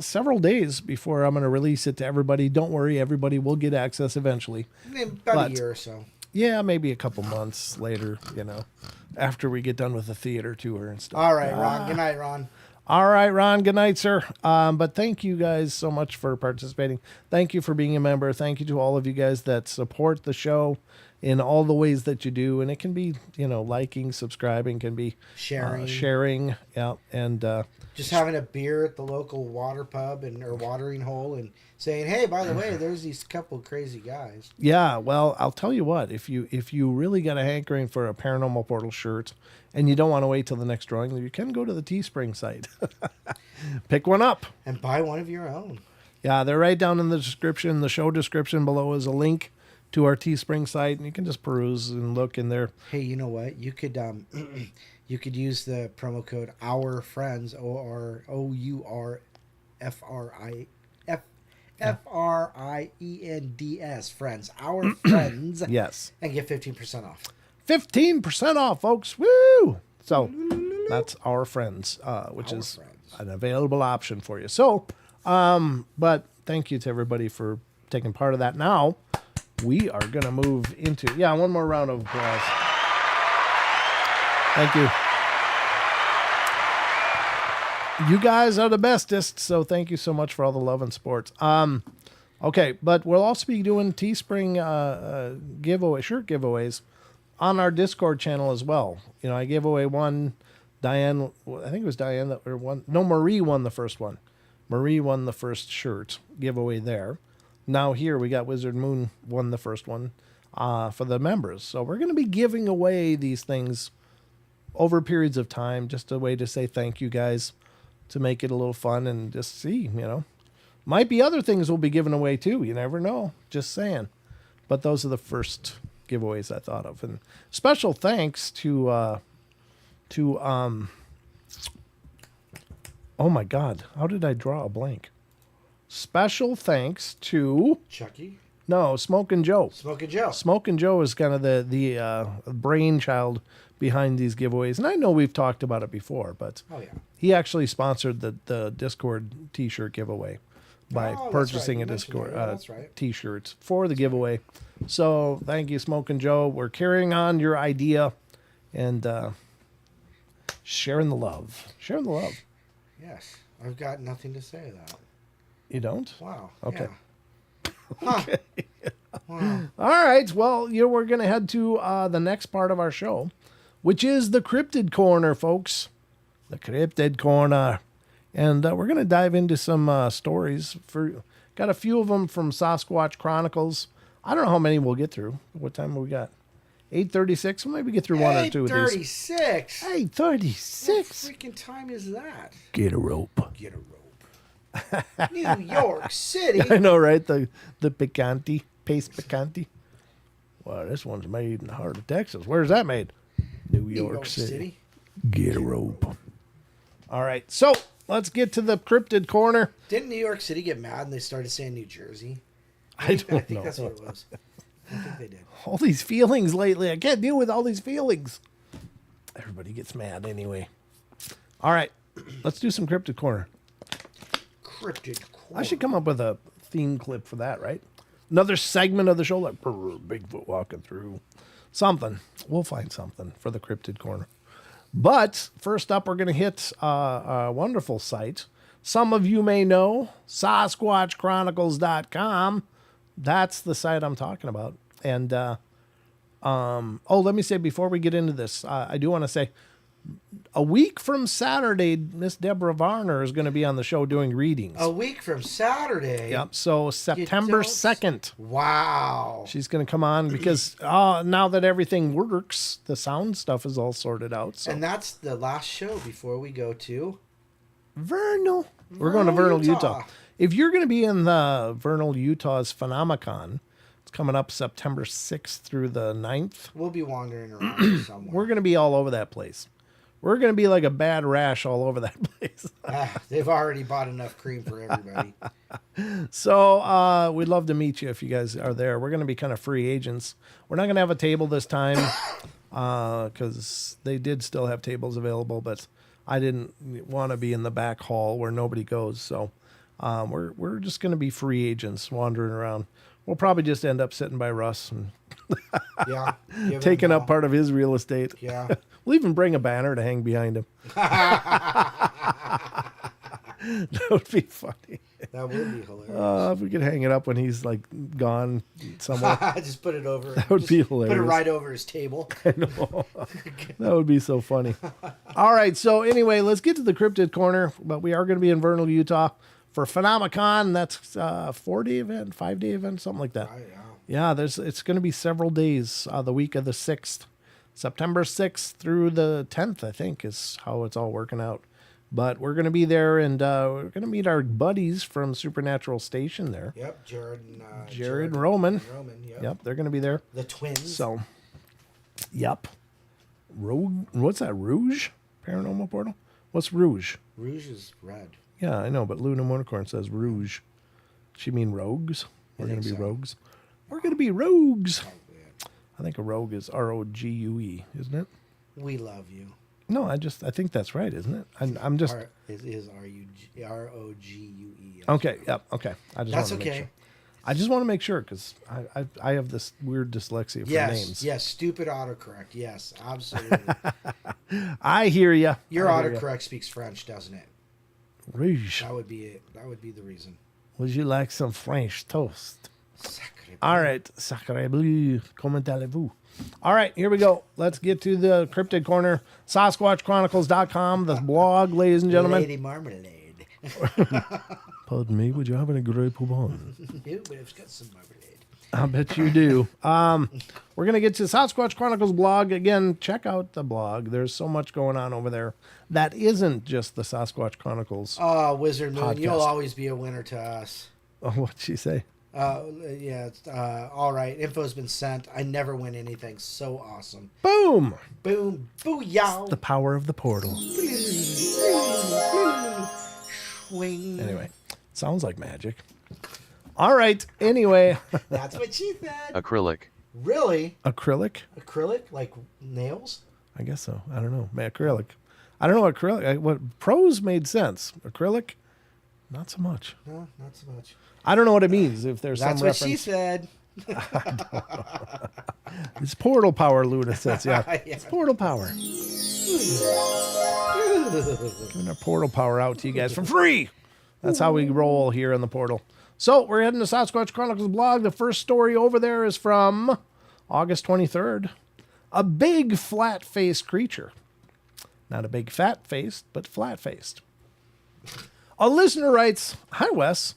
several days before I'm going to release it to everybody. Don't worry, everybody will get access eventually. About a year or so. Yeah, maybe a couple months later, after we get done with the theater tour and stuff. All right, Ron. Good night, Ron. All right, Ron. Good night, sir. But thank you guys so much for participating. Thank you for being a member. Thank you to all of you guys that support the show in all the ways that you do. And it can be, liking, subscribing, can be sharing. Yeah. And just having a beer at the local water pub or watering hole and saying, hey, by the way, there's these couple crazy guys. Yeah, well, I'll tell you what, if you really got a hankering for a Paranormal Portal shirt and you don't want to wait till the next drawing, you can go to the Teespring site. Pick one up. And buy one of your own. Yeah, they're right down in the description. The show description below is a link to our Teespring site, and you can just peruse and look in there. Hey, you know what? You could you could use the promo code Our Friends, FRIENDS, friends, Our Friends. Yes. And get 15% off. 15% off, folks. Woo! So that's Our Friends, which is an available option for you. So, but thank you to everybody for taking part of that. Now, we are going to move into, one more round of applause. Thank you. You guys are the bestest, so thank you so much for all the love and support. Okay, but we'll also be doing Teespring shirt giveaways on our Discord channel as well. I gave away one. Diane, I think it was Diane that won. No, Marie won the first one. Marie won the first shirt giveaway there. Now here we got Wizard Moon won the first one for the members. So we're going to be giving away these things over periods of time, just a way to say thank you guys, to make it a little fun and just see, Might be other things we'll be giving away too. You never know. Just saying. But those are the first giveaways I thought of. And special thanks to oh my God, how did I draw a blank? Special thanks to Chucky? No, Smokin' Joe. Smokin' Joe. Smokin' Joe is kind of the brainchild behind these giveaways. And I know we've talked about it before, but he actually sponsored the Discord t-shirt giveaway by purchasing a Discord t-shirts for the giveaway. So thank you, Smokin' Joe. We're carrying on your idea and sharing the love. Sharing the love. Yes. I've got nothing to say to that. You don't? Wow. Okay. Yeah. Okay. Wow. All right. Well, we're going to head to the next part of our show, which is the Cryptid Corner, folks. The Cryptid Corner. And we're going to dive into some stories. Got a few of them from Sasquatch Chronicles. I don't know how many we'll get through. What time have we got? 8:36. We'll maybe get through one or two of these. 8:36. 8:36. What freaking time is that? Get a rope. Get a rope. New York City. I know, right? The picante, paste picante. Wow, this one's made in the heart of Texas. Where's that made? New York City. Get a rope. All right, so let's get to the Cryptid Corner. Didn't New York City get mad and they started saying New Jersey? I think that's what it was. I think they did. All these feelings lately. I can't deal with all these feelings. Everybody gets mad anyway. All right, let's do some Cryptid Corner. Cryptid Corner. I should come up with a theme clip for that, right? Another segment of the show, like Bigfoot walking through. Something. We'll find something for the Cryptid Corner. But first up, we're going to hit a wonderful site. Some of you may know SasquatchChronicles.com. That's the site I'm talking about. And, let me say before we get into this, I do want to say a week from Saturday, Miss Deborah Varner is going to be on the show doing readings. A week from Saturday? Yep. So September 2nd. Wow. She's going to come on because now that everything works, the sound stuff is all sorted out. So. And that's the last show before we go to Vernal. We're going to Vernal, Utah. If you're going to be in the Vernal, Utah's Phenomicon, it's coming up September 6th through the 9th. We'll be wandering around somewhere. We're going to be all over that place. We're going to be like a bad rash all over that place. They've already bought enough cream for everybody. So we'd love to meet you if you guys are there. We're going to be kind of free agents. We're not going to have a table this time because they did still have tables available, but I didn't want to be in the back hall where nobody goes. So we're just going to be free agents wandering around. We'll probably just end up sitting by Russ and taking up part of his real estate. Yeah. We'll even bring a banner to hang behind him. That would be funny. That would be hilarious. If we could hang it up when he's like gone somewhere. Just put it over. That would be hilarious. Put it right over his table. I know. That would be so funny. All right. So anyway, let's get to the cryptid corner. But we are going to be in Vernal, Utah for Phenomicon. That's a 4-day event, 5-day event, something like that. Yeah, it's going to be several days. The week of the 6th. September 6th through the 10th, I think, is how it's all working out. But we're going to be there, and we're going to meet our buddies from Supernatural Station there. Yep, Jared and Roman. Yep, they're going to be there. The twins. So, yep. Rogue. What's that? Rouge? Paranormal Portal? What's Rouge? Rouge is red. Yeah, I know, but Luna Moonicorn says Rouge. She mean rogues? We're going to be rogues. We're going to be rogues. I think a rogue is R-O-G-U-E, isn't it? We love you. No, I think that's right, isn't it? I'm just. It is R-O-G-U-E. Okay. Yep. Okay. That's okay. I just want to make sure because I have this weird dyslexia for names. Yes. Stupid autocorrect. Yes. Absolutely. I hear you. Your autocorrect speaks French, doesn't it? Rouge. That would be it. That would be the reason. Would you like some French toast? Sacré bleu. All right. Sacré bleu. Comment allez-vous? All right, here we go. Let's get to the Cryptid Corner. SasquatchChronicles.com, the blog, ladies and gentlemen. Lady Marmalade. Pardon me, would you have any Grey Poupon? No, but I've got some marmalade. I bet you do. We're going to get to Sasquatch Chronicles blog. Again, check out the blog. There's so much going on over there that isn't just the Sasquatch Chronicles. Oh, Wizard Moon, podcast. You'll always be a winner to us. Oh, what'd she say? All right. Info's been sent. I never win anything. So awesome. Boom! Boom. Booyah. The power of the portal. Swing. Anyway, sounds like magic. All right. Anyway. That's what she said. Acrylic. Really? Acrylic? Acrylic? Like nails? I guess so. I don't know. Acrylic. I don't know acrylic. What prose made sense. Acrylic? Not so much. No, not so much. I don't know what it means. If there's That's some what reference. she said. It's portal power, Luna says. Yeah. Yeah. It's portal power. Giving our portal power out to you guys for free. That's how we roll here in the portal. So we're heading to Sasquatch Chronicles blog. The first story over there is from August 23rd. A big flat-faced creature. Not a big fat-faced, but flat-faced. A listener writes, "Hi, Wes.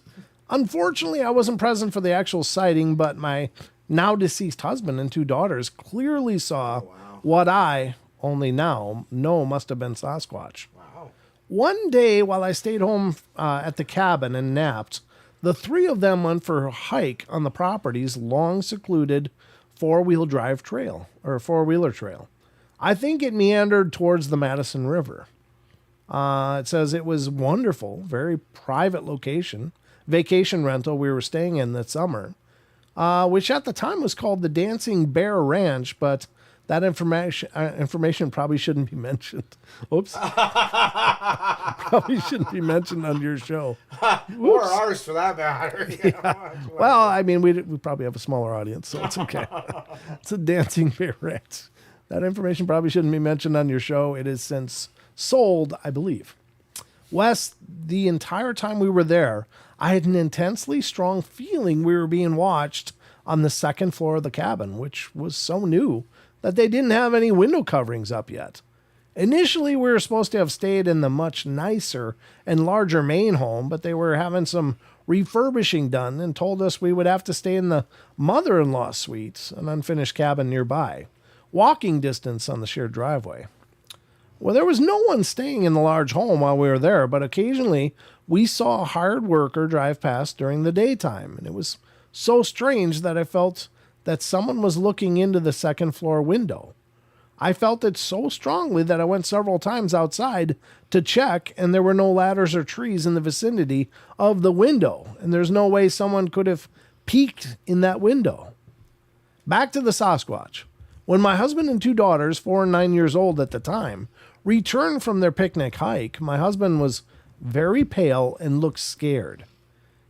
Unfortunately, I wasn't present for the actual sighting, but my now deceased husband and 2 daughters clearly saw what I only now know must have been Sasquatch. Wow. One day while I stayed home at the cabin and napped, the 3 of them went for a hike on the property's long secluded 4-wheel drive trail or 4-wheeler trail. I think it meandered towards the Madison River. It says it was wonderful, very private vacation rental we were staying in that summer, which at the time was called the Dancing Bear Ranch, but that information probably shouldn't be mentioned. Oops. Probably shouldn't be mentioned on your show. Or ours for that matter. Yeah. Well, I mean, we probably have a smaller audience, so it's okay. It's a Dancing Bear Ranch. That information probably shouldn't be mentioned on your show. It is since sold, I believe. Wes, the entire time we were there, I had an intensely strong feeling we were being watched on the second floor of the cabin, which was so new that they didn't have any window coverings up yet. Initially, we were supposed to have stayed in the much nicer and larger main home, but they were having some refurbishing done and told us we would have to stay in the mother-in-law suite, an unfinished cabin nearby, walking distance on the shared driveway. Well, there was no one staying in the large home while we were there, but occasionally we saw a hired worker drive past during the daytime, and it was so strange that I felt that someone was looking into the second floor window. I felt it so strongly that I went several times outside to check, and there were no ladders or trees in the vicinity of the window, and there's no way someone could have peeked in that window. Back to the Sasquatch. When my husband and 2 daughters, 4 and 9 years old at the time, returned from their picnic hike, my husband was very pale and looked scared.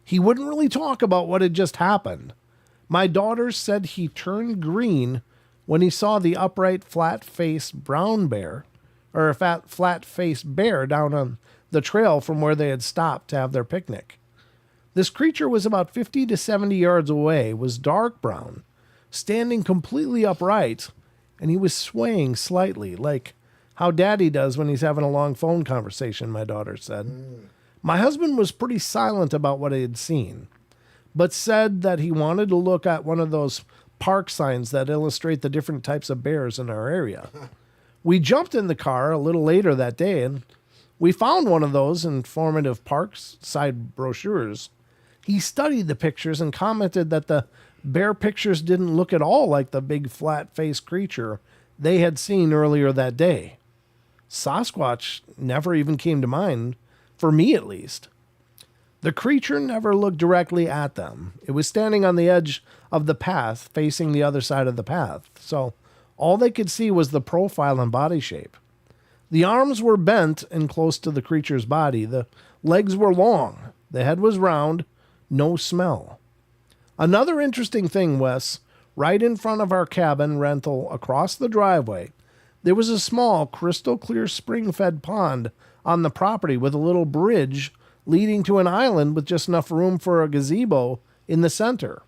He wouldn't really talk about what had just happened. My daughters said he turned green when he saw the upright, flat-faced brown bear, or a flat-faced bear down on the trail from where they had stopped to have their picnic. This creature was about 50 to 70 yards away, was dark brown, standing completely upright, and he was swaying slightly, like how Daddy does when he's having a long phone conversation, my daughter said. My husband was pretty silent about what he had seen, but said that he wanted to look at one of those park signs that illustrate the different types of bears in our area. We jumped in the car a little later that day, and we found one of those informative parks side brochures. He studied the pictures and commented that the bear pictures didn't look at all like the big flat-faced creature they had seen earlier that day. Sasquatch never even came to mind, for me at least. The creature never looked directly at them. It was standing on the edge of the path, facing the other side of the path, so all they could see was the profile and body shape. The arms were bent and close to the creature's body. The legs were long. The head was round. No smell. Another interesting thing, Wes, right in front of our cabin rental across the driveway, there was a small, crystal-clear spring-fed pond on the property with a little bridge leading to an island with just enough room for a gazebo in the center.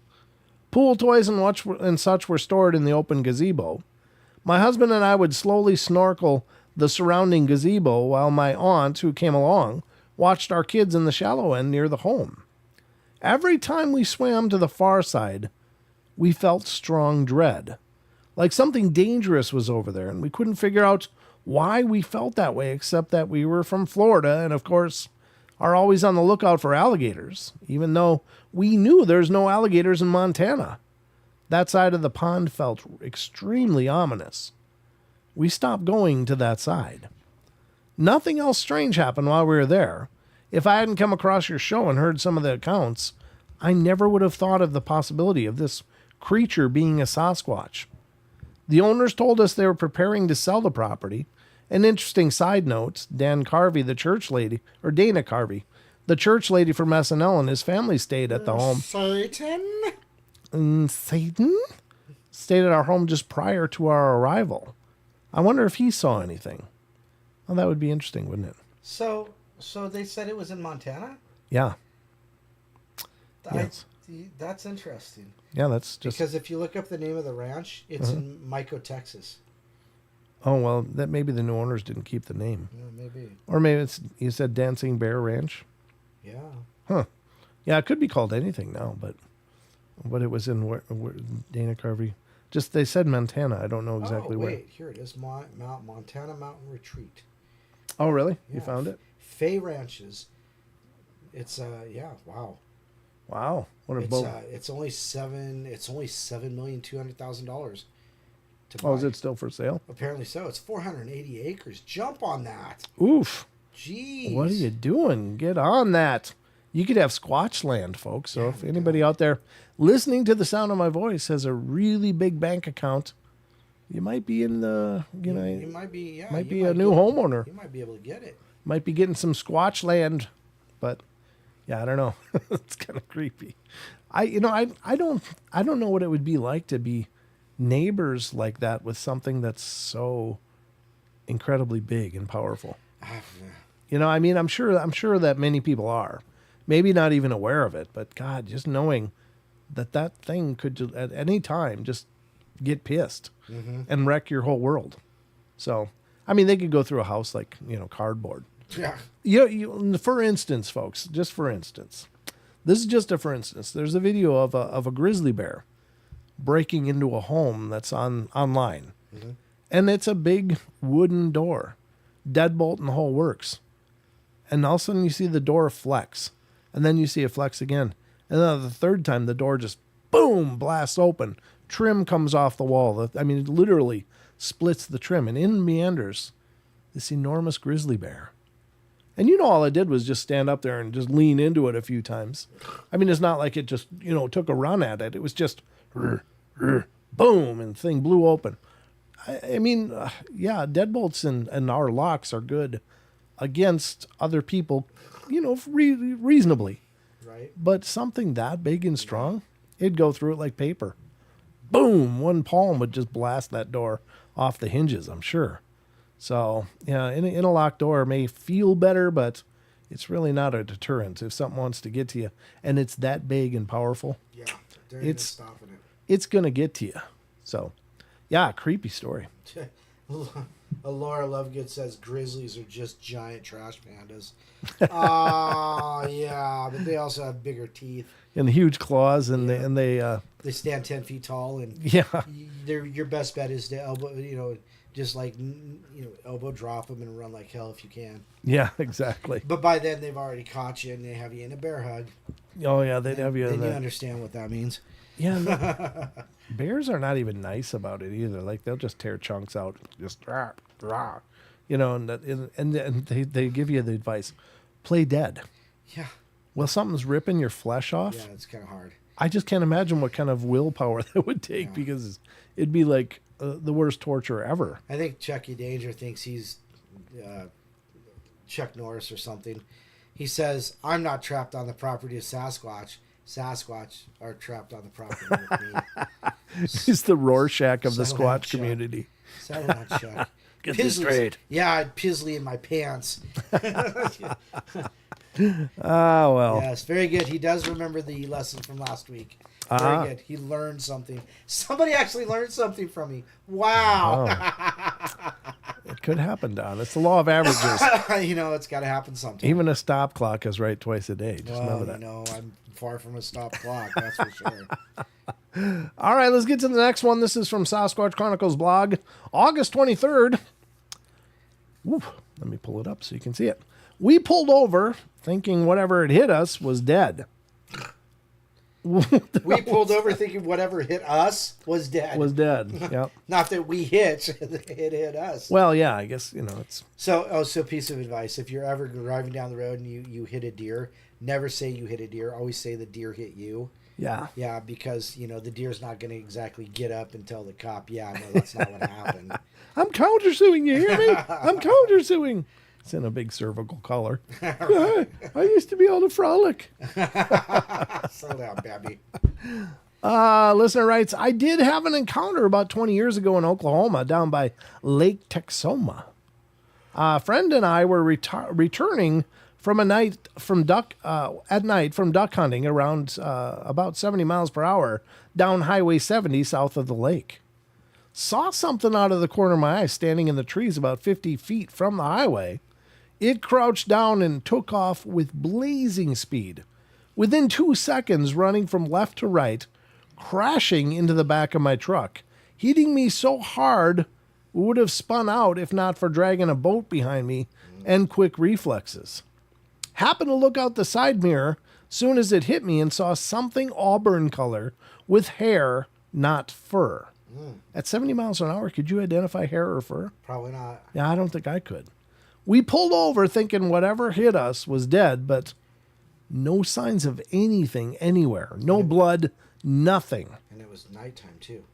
Pool toys and such were stored in the open gazebo. My husband and I would slowly snorkel the surrounding gazebo while my aunt, who came along, watched our kids in the shallow end near the home. Every time we swam to the far side, we felt strong dread, like something dangerous was over there, and we couldn't figure out why we felt that way, except that we were from Florida and, of course, are always on the lookout for alligators, even though we knew there's no alligators in Montana. That side of the pond felt extremely ominous. We stopped going to that side. Nothing else strange happened while we were there. If I hadn't come across your show and heard some of the accounts, I never would have thought of the possibility of this creature being a Sasquatch. The owners told us they were preparing to sell the property. An interesting side note, Dan Carvey, the church lady, or Dana Carvey, the church lady from SNL, and his family stayed at the home. Satan? Stayed at our home just prior to our arrival. I wonder if he saw anything. Well, that would be interesting, wouldn't it? So they said it was in Montana? Yeah. Yes. That's interesting. Yeah, that's just... Because if you look up the name of the ranch, it's in Mico, Texas. Oh, well, that maybe the new owners didn't keep the name. Yeah, maybe. Or maybe it's, you said Dancing Bear Ranch? Yeah. Huh. Yeah, it could be called anything now, but it was in where Dana Carvey. Just, they said Montana. I don't know exactly where. Wait, here it is. Montana Mountain Retreat. Oh, really? Yeah. You found it? Fay Ranches. It's, wow. Wow. What a boat. It's only $7,200,000 to buy. Oh, is it still for sale? Apparently so. It's 480 acres. Jump on that. Oof. Jeez. What are you doing? Get on that. You could have Squatch land, folks. So if anybody out there listening to the sound of my voice has a really big bank account, you might be in the, you might be a new homeowner. You might be able to get it. Might be getting some Squatch land, but yeah, I don't know. It's kind of creepy. I don't know what it would be like to be neighbors like that with something that's so incredibly big and powerful. You know, I mean, I'm sure that many people are, maybe not even aware of it, but God, just knowing that thing could just, at any time just get pissed and wreck your whole world. So, I mean, they could go through a house like, cardboard. Yeah. For instance, folks, just for instance, this is just a for instance. There's a video of a grizzly bear breaking into a home that's online. And it's a big wooden door, deadbolt and the whole works. And all of a sudden you see the door flex, and then you see it flex again. And then the third time the door just boom, blasts open. Trim comes off the wall. I mean, it literally splits the trim, and in meanders this enormous grizzly bear. And all it did was just stand up there and just lean into it a few times. I mean, it's not like it just, took a run at it. It was just boom, and the thing blew open. I mean, yeah, deadbolts and our locks are good against other people, reasonably. Right. But something that big and strong, it'd go through it like paper. Boom, one palm would just blast that door off the hinges, I'm sure. So, yeah, in a locked door may feel better, but it's really not a deterrent if something wants to get to you. And it's that big and powerful. Yeah, there ain't no stopping it. It's going to get to you. So, yeah, creepy story. Laura Lovegood says grizzlies are just giant trash pandas. Oh, yeah, but they also have bigger teeth. And huge claws, and they stand 10 feet tall, and yeah, your best bet is to elbow, just like, elbow drop them and run like hell if you can. Yeah, exactly. But by then they've already caught you and they have you in a bear hug. Oh yeah, they'd have you. Then you understand what that means. Yeah. Bears are not even nice about it either. Like they'll just tear chunks out, just rah, rah, and they give you the advice, play dead. Yeah. Well, something's ripping your flesh off. Yeah, it's kind of hard. I just can't imagine what kind of willpower that would take because it'd be like the worst torture ever. I think Chucky Danger thinks he's Chuck Norris or something. He says, "I'm not trapped on the property of Sasquatch. Sasquatch are trapped on the property with me." He's the Rorschach of the Squatch community. Settle down, Chuck. Get this straight. Yeah, I had Pizzly in my pants. Ah, well. Yes, very good. He does remember the lesson from last week. Very good. He learned something. Somebody actually learned something from me. Wow. Oh. It could happen, Don. It's the law of averages. It's got to happen sometime. Even a stop clock is right twice a day. Just remember that. I'm far from a stop clock, that's for sure. All right, let's get to the next one. This is from Sasquatch Chronicles blog, August 23rd. Ooh, let me pull it up so you can see it. We pulled over thinking whatever had hit us was dead. We pulled over thinking whatever hit us was dead. Yep. Not that we hit, it hit us. Well, yeah, I guess, it's... So piece of advice. If you're ever driving down the road and you hit a deer, never say you hit a deer. Always say the deer hit you. Yeah. Yeah, because, the deer's not going to exactly get up and tell the cop, yeah, no, that's not what happened. I'm countersuing, you hear me? I'm countersuing. It's in a big cervical collar. I used to be able to frolic. Slow down, baby. Listener writes, I did have an encounter about 20 years ago in Oklahoma down by Lake Texoma. A friend and I were returning from duck hunting around about 70 miles per hour down Highway 70 south of the lake. Saw something out of the corner of my eye standing in the trees about 50 feet from the highway. It crouched down and took off with blazing speed. Within 2 seconds, running from left to right, crashing into the back of my truck, hitting me so hard would have spun out if not for dragging a boat behind me and quick reflexes. Happened to look out the side mirror soon as it hit me and saw something auburn color with hair, not fur. At 70 miles an hour, could you identify hair or fur? Probably not. Yeah, I don't think I could. We pulled over thinking whatever hit us was dead, but no signs of anything anywhere. No blood, nothing. And it was nighttime, too.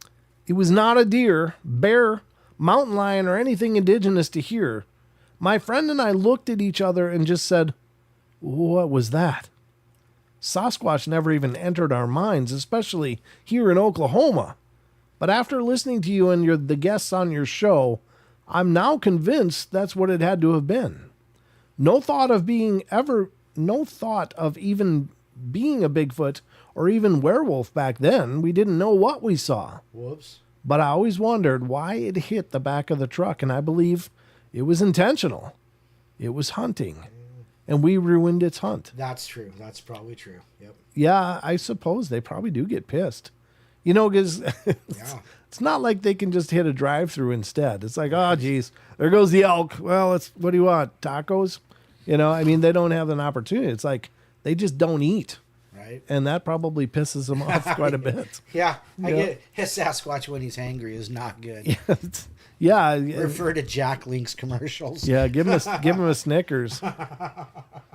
It was not a deer, bear, mountain lion, or anything indigenous to here. My friend and I looked at each other and just said, what was that? Sasquatch never even entered our minds, especially here in Oklahoma. But after listening to you and the guests on your show, I'm now convinced that's what it had to have been. No thought of even being a Bigfoot or even werewolf back then. We didn't know what we saw. Whoops. But I always wondered why it hit the back of the truck, and I believe it was intentional. It was hunting, and we ruined its hunt. That's true. That's probably true. Yep. Yeah, I suppose they probably do get pissed. You know, because it's not like they can just hit a drive-through instead. It's like, oh, geez, there goes the elk. Well, what do you want, tacos? You know, I mean, they don't have an opportunity. It's like they just don't eat. Right. And that probably pisses them off quite a bit. Yeah, I get it. His Sasquatch when he's angry is not good. Yeah. Refer to Jack Link's commercials. Yeah, give him a Snickers.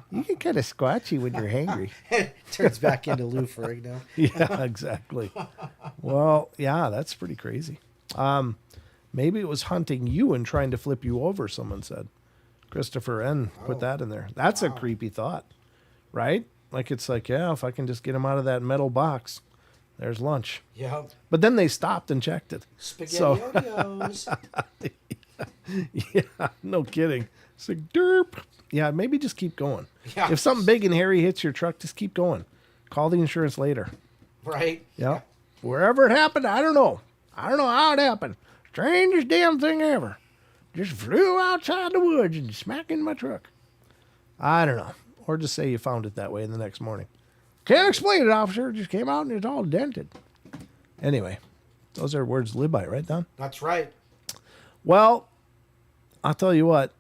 You get kind of squatchy when you're hangry. Turns back into Lou Ferrigno. Yeah, exactly. Well, yeah, that's pretty crazy. Maybe it was hunting you and trying to flip you over, someone said. Christopher N. put that in there. That's a creepy thought, right? Like, it's like, yeah, if I can just get him out of that metal box, there's lunch. Yeah. But then they stopped and checked it. SpaghettiOs. Yeah, no kidding. It's like, derp. Yeah, maybe just keep going. Yeah. If something big and hairy hits your truck, just keep going. Call the insurance later. Right. Yeah. Wherever it happened, I don't know. I don't know how it happened. Strangest damn thing ever. Just flew outside the woods and smacked in my truck. I don't know. Or just say you found it that way in the next morning. Can't explain it, officer. It just came out and it's all dented. Anyway, those are words to live by, right, Don? That's right. Well, I'll tell you what.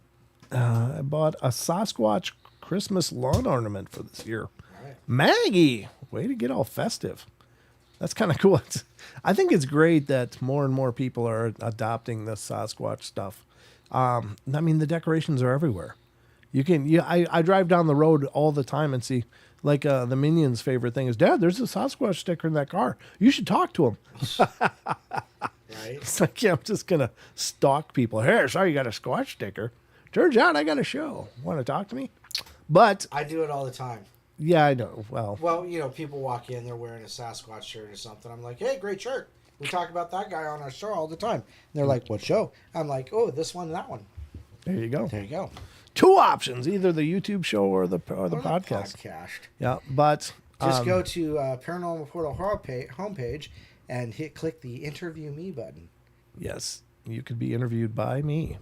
I bought a Sasquatch Christmas lawn ornament for this year. Right. Maggie, way to get all festive. That's kind of cool. I think it's great that more and more people are adopting the Sasquatch stuff. I mean, the decorations are everywhere. I drive down the road all the time and see, like, the Minions' favorite thing is, Dad, there's a Sasquatch sticker in that car. You should talk to him. Right. It's like, yeah, I'm just going to stalk people. Here, sorry, you got a Squatch sticker. Turns out I got a show. Want to talk to me? But I do it all the time. yeah, I know. Well, you know, people walk in, they're wearing a Sasquatch shirt or something. I'm like, hey, great shirt. We talk about that guy on our show all the time. And they're like, what show? I'm like, oh, this one and that one. there you go. There you go. Two options, either the YouTube show or the podcast. Yeah, but Just go to Paranormal Portal homepage and click the Interview Me button. yes, you could be interviewed by me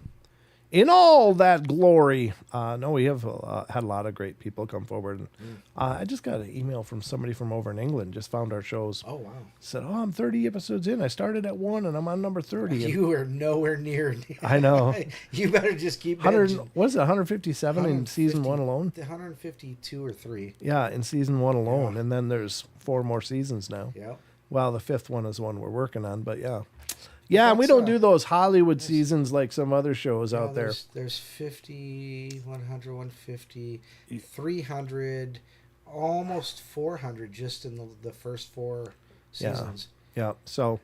in all that glory. No, we have had a lot of great people come forward. And, I just got an email from somebody from over in England, just found our shows. Oh, wow. Said, oh, I'm 30 episodes in. I started at 1 and I'm on number 30. And You are nowhere near. I know. You better just keep 100, what is it, 157 in season 1 alone? 152 or 3. Yeah, in season 1 alone. Yeah. And then there's 4 more seasons now. Yeah. Well, the 5th one is one we're working on, but yeah. Yeah, and we don't do those Hollywood seasons like some other shows out there. There's 50, 100, 150, 300, almost 400 just in the first 4 seasons. Yeah, so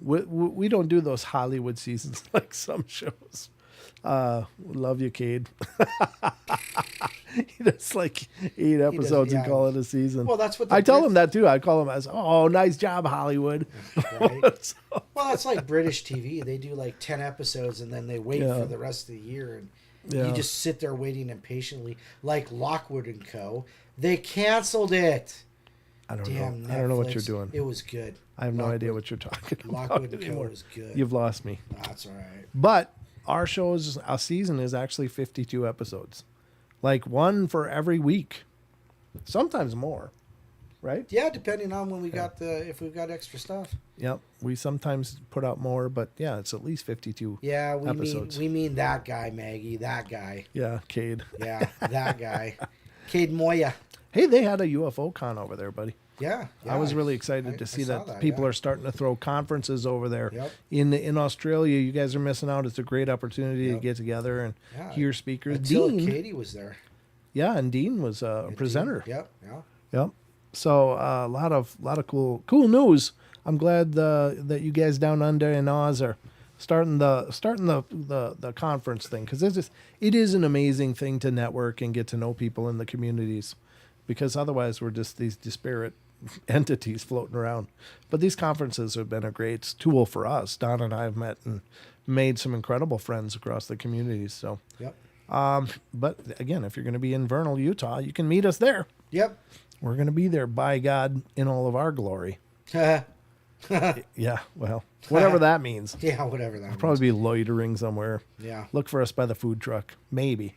we don't do those Hollywood seasons like some shows. Love you, Cade. It's like 8 episodes and call it a season. Well, that's what I tell him that too. I call him as, oh, nice job, Hollywood. Right. So, Well, that's like British TV. They do like 10 episodes and then they wait for the rest of the year. And you just sit there waiting impatiently. Like Lockwood and Co. They canceled it. I don't Damn, know. I don't know what Netflix. you're doing. It was good. I have no idea what you're talking about Lockwood and Co. anymore. was good. You've lost me. That's all right. But our season is actually 52 episodes. Like one for every week. Sometimes more. Right? Yeah, depending on when we got if we've got extra stuff. Yep. We sometimes put out more, but yeah, it's at least 52 episodes. We mean that guy, Maggie. That guy. Yeah, Cade. Yeah, that guy. Cade Moya. Hey, they had a UFO con over there, buddy. Yeah. I was really excited to see that people are starting to throw conferences over there. Yep. In Australia. You guys are missing out. It's a great opportunity to get together and hear speakers. Until Dean, Katie was there. Yeah, and Dean was a presenter. Dean, yeah. Yep. So a lot of cool news. I'm glad that you guys down under in Oz are starting the conference thing, because it is an amazing thing to network and get to know people in the communities, because otherwise we're just these disparate entities floating around. But these conferences have been a great tool for us. Don and I have met and made some incredible friends across the community. So, Yep. But again, if you're going to be in Vernal, Utah, you can meet us there. Yep. We're going to be there, by God, in all of our glory. Yeah, well, whatever that means. Yeah, whatever that means. Probably be loitering somewhere. Yeah. Look for us by the food truck. Maybe.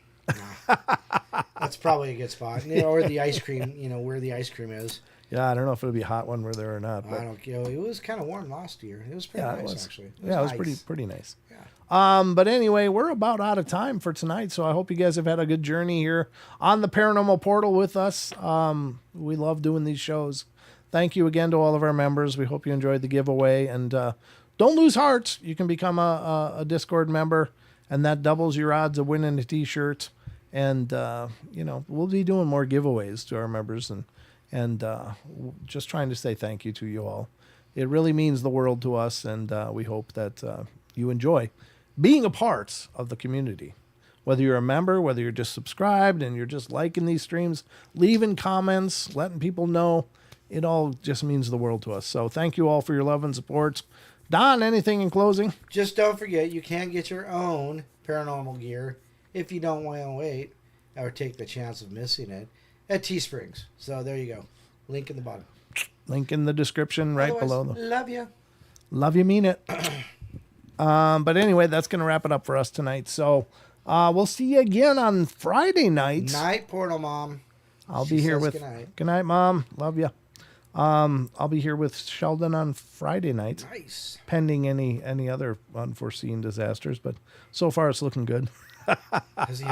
That's probably a good spot. Or the ice cream, where the ice cream is. Yeah, I don't know if it'll be a hot one where there or not. But I don't know. It was kind of warm last year. It was pretty nice, actually. It was pretty nice. Yeah. But anyway, we're about out of time for tonight, so I hope you guys have had a good journey here on the Paranormal Portal with us. We love doing these shows. Thank you again to all of our members. We hope you enjoyed the giveaway, and don't lose heart. You can become a Discord member, and that doubles your odds of winning a T-shirt. And we'll be doing more giveaways to our members, and just trying to say thank you to you all. It really means the world to us, and we hope that you enjoy being a part of the community. Whether you're a member, whether you're just subscribed and you're just liking these streams, leaving comments, letting people know, it all just means the world to us. So thank you all for your love and support. Don, anything in closing? Just don't forget, you can get your own paranormal gear if you don't want to wait or take the chance of missing it at Teesprings. So there you go. Link in the bottom. Link in the description right below. Love you. Love you, mean it. But anyway, that's going to wrap it up for us tonight. So we'll see you again on Friday night. Night, Portal Mom. I'll be here with... Good night, Mom. Love you. I'll be here with Sheldon on Friday night. Nice. Pending any other unforeseen disasters, but so far it's looking good. Has he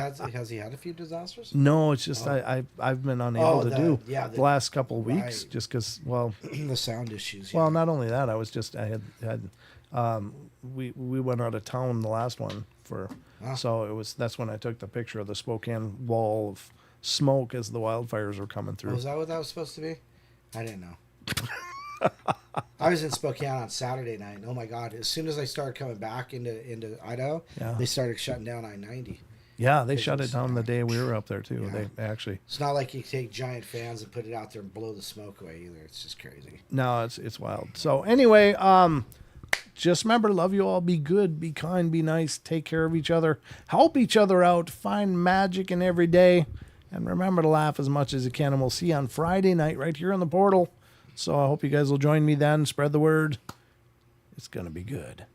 had a few disasters? No, it's just I've been unable to do the last couple of weeks just because the sound issues. Well, not only that, I had we went out of town the last one so that's when I took the picture of the Spokane wall of smoke as the wildfires were coming through. Oh, is that what that was supposed to be? I didn't know. I was in Spokane on Saturday night. Oh my God! As soon as I started coming back into Idaho, they started shutting down I-90. Yeah, they shut it down the day we were up there too. Yeah. They actually. It's not like you take giant fans and put it out there and blow the smoke away either. It's just crazy. No, it's wild. So anyway, just remember, love you all. Be good, be kind, be nice. Take care of each other. Help each other out. Find magic in every day. And remember to laugh as much as you can. And we'll see you on Friday night right here on the portal. So I hope you guys will join me then. Spread the word. It's going to be good.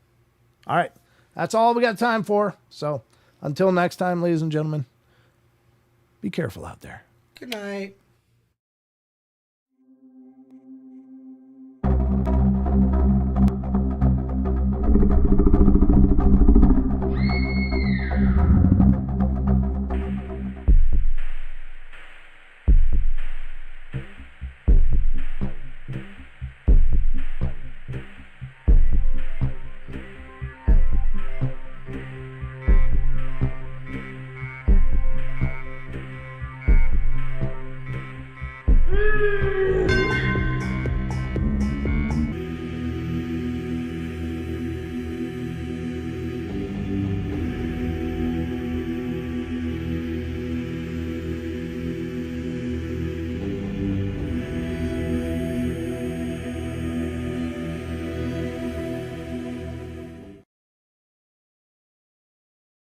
All right. That's all we got time for. So until next time, ladies and gentlemen, be careful out there. Good night.